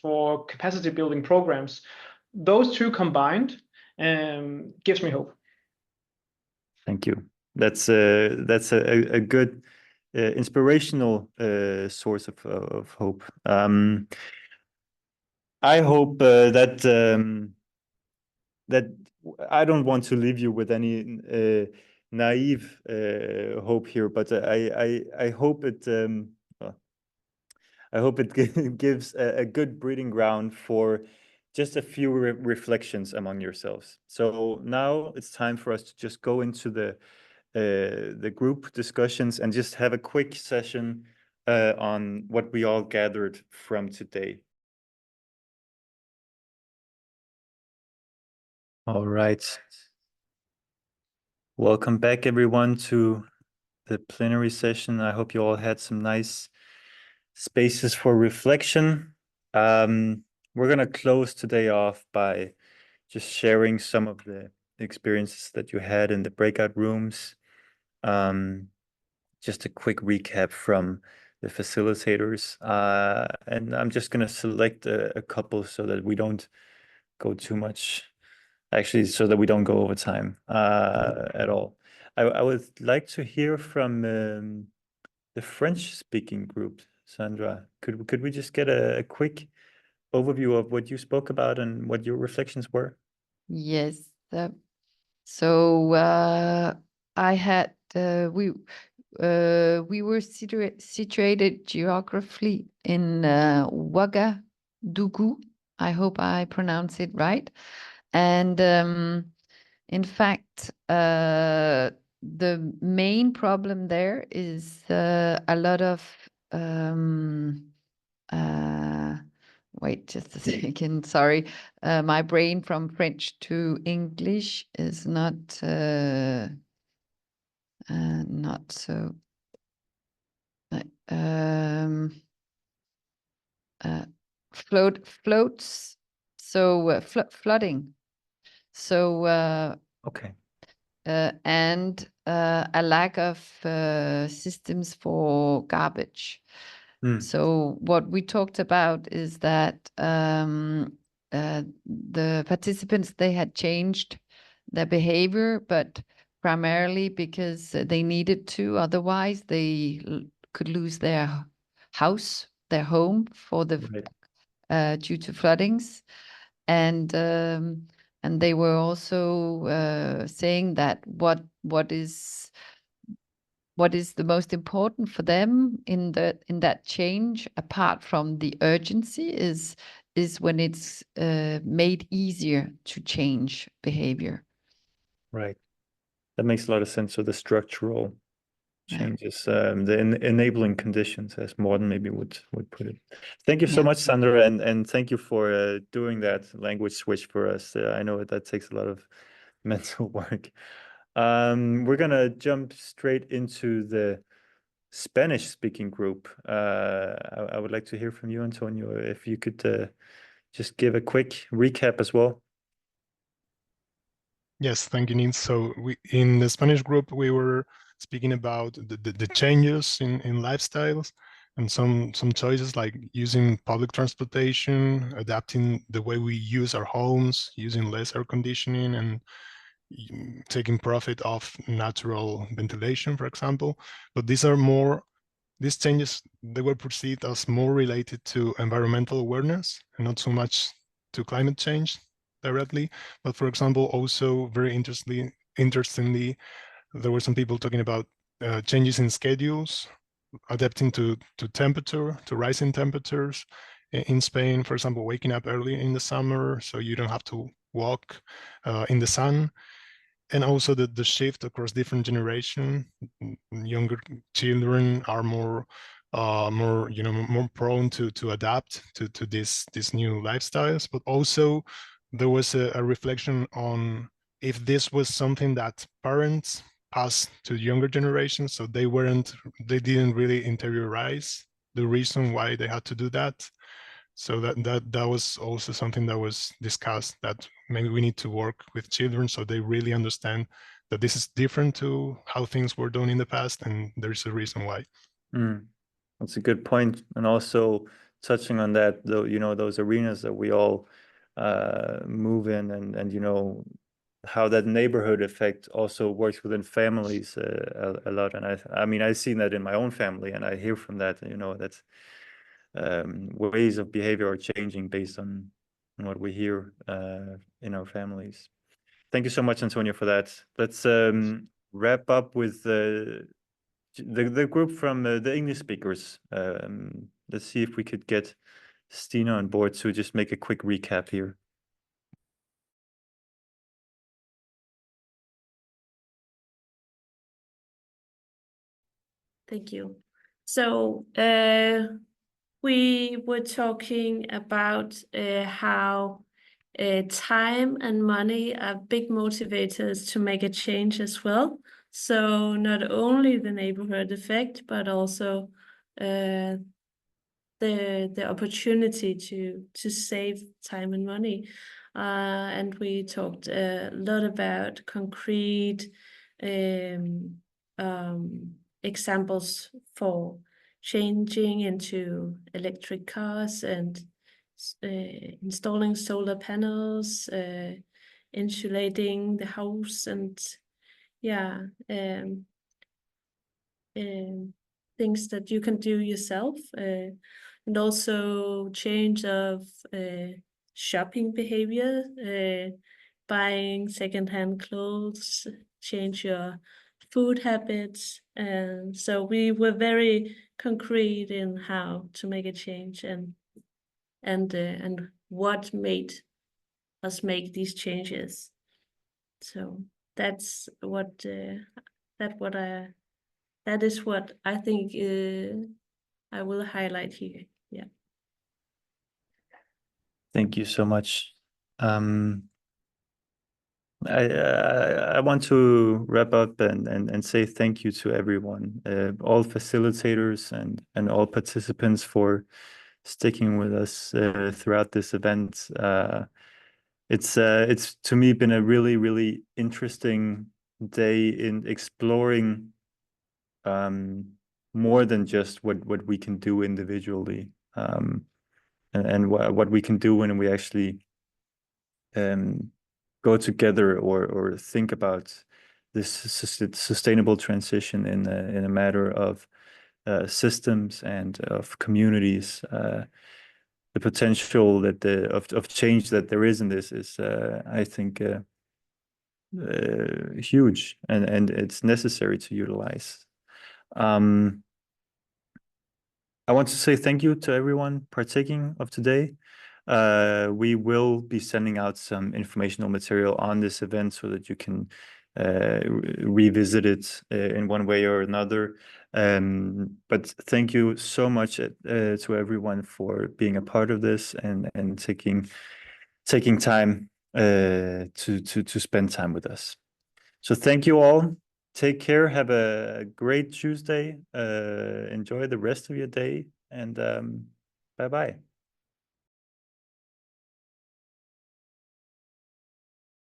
for capacity building programs. Those two combined gives me hope. Thank you. That's a good inspirational source of hope. I hope that I don't want to leave you with any naive hope here, but I hope it gives a good breeding ground for just a few reflections among yourselves. So now it's time for us to just go into the group discussions and just have a quick session on what we all gathered from today. All right. Welcome back, everyone, to the plenary session. I hope you all had some nice spaces for reflection. We're going to close today off by just sharing some of the experiences that you had in the breakout rooms. Just a quick recap from the facilitators. And I'm just going to select a couple so that we don't go too much, actually, so that we don't go over time at all. I would like to hear from the French-speaking group. Sandra, could we just get a quick overview of what you spoke about and what your reflections were? Yes. So I had we were situated geographically in Ouagadougou. I hope I pronounce it right. And in fact, the main problem there is a lot of wait just a second. Sorry, my brain from French to English is not so. Floats. So flooding. So Okay. and a lack of systems for garbage. So what we talked about is that the participants, they had changed their behavior, but primarily because they needed to, otherwise they could lose their house, their home for the due to floodings. And they were also saying that what is the most important for them in that change, apart from the urgency, is when it's made easier to change behavior. Right. That makes a lot of sense. So the structural changes, the enabling conditions, as Morten maybe would put it. Thank you so much, Sandra, and thank you for doing that language switch for us. I know that takes a lot of mental work. We're gonna jump straight into the Spanish-speaking group. I would like to hear from you, Antonio, if you could just give a quick recap as well. Yes, thank you, Niels. So in the Spanish group, we were speaking about the changes in lifestyles and some choices like using public transportation, adapting the way we use our homes, using less air conditioning, and taking profit off natural ventilation, for example. But these changes, they were perceived as more related to environmental awareness and not so much to climate change directly. But for example, also very interestingly, there were some people talking about changes in schedules, adapting to temperature, to rising temperatures. In Spain, for example, waking up early in the summer so you don't have to walk in the sun. And also the shift across different generations. Younger children are more prone to adapt to these new lifestyles. But also there was a reflection on if this was something that parents passed to younger generations, so they didn't really interiorize the reason why they had to do that. So that was also something that was discussed, that maybe we need to work with children so they really understand that this is different to how things were done in the past, and there's a reason why. That's a good point. And also touching on that, though, those arenas that we all move in, and how that neighborhood effect also works within families a lot. And I mean, I've seen that in my own family, and I hear from that, that's ways of behavior are changing based on what we hear in our families. Thank you so much, Antonio, for that. Let's wrap up with the group from the English speakers. Let's see if we could get Stina on board to just make a quick recap here. Thank you. So we were talking about how time and money are big motivators to make a change as well. So not only the neighborhood effect, but also the opportunity to save time and money. And we talked a lot about concrete examples for changing into electric cars and installing solar panels, insulating the house, and things that you can do yourself, and also change of shopping behavior, buying secondhand clothes, change your food habits. And so we were very concrete in how to make a change and what made us make these changes. So that's what that is what I think I will highlight here. Yeah. Thank you so much. I want to wrap up and say thank you to everyone, all facilitators and all participants for sticking with us throughout this event. It's to me been a really interesting day in exploring more than just what we can do individually, and what we can do when we actually go together or think about this sustainable transition in a matter of systems and of communities. The potential that of change that there is in this is, I think, huge, and it's necessary to utilize. I want to say thank you to everyone partaking of today. We will be sending out some informational material on this event so that you can revisit it in one way or another. But thank you so much to everyone for being a part of this and taking time to spend time with us. So thank you all. Take care. Have a great Tuesday. Enjoy the rest of your day, and bye-bye.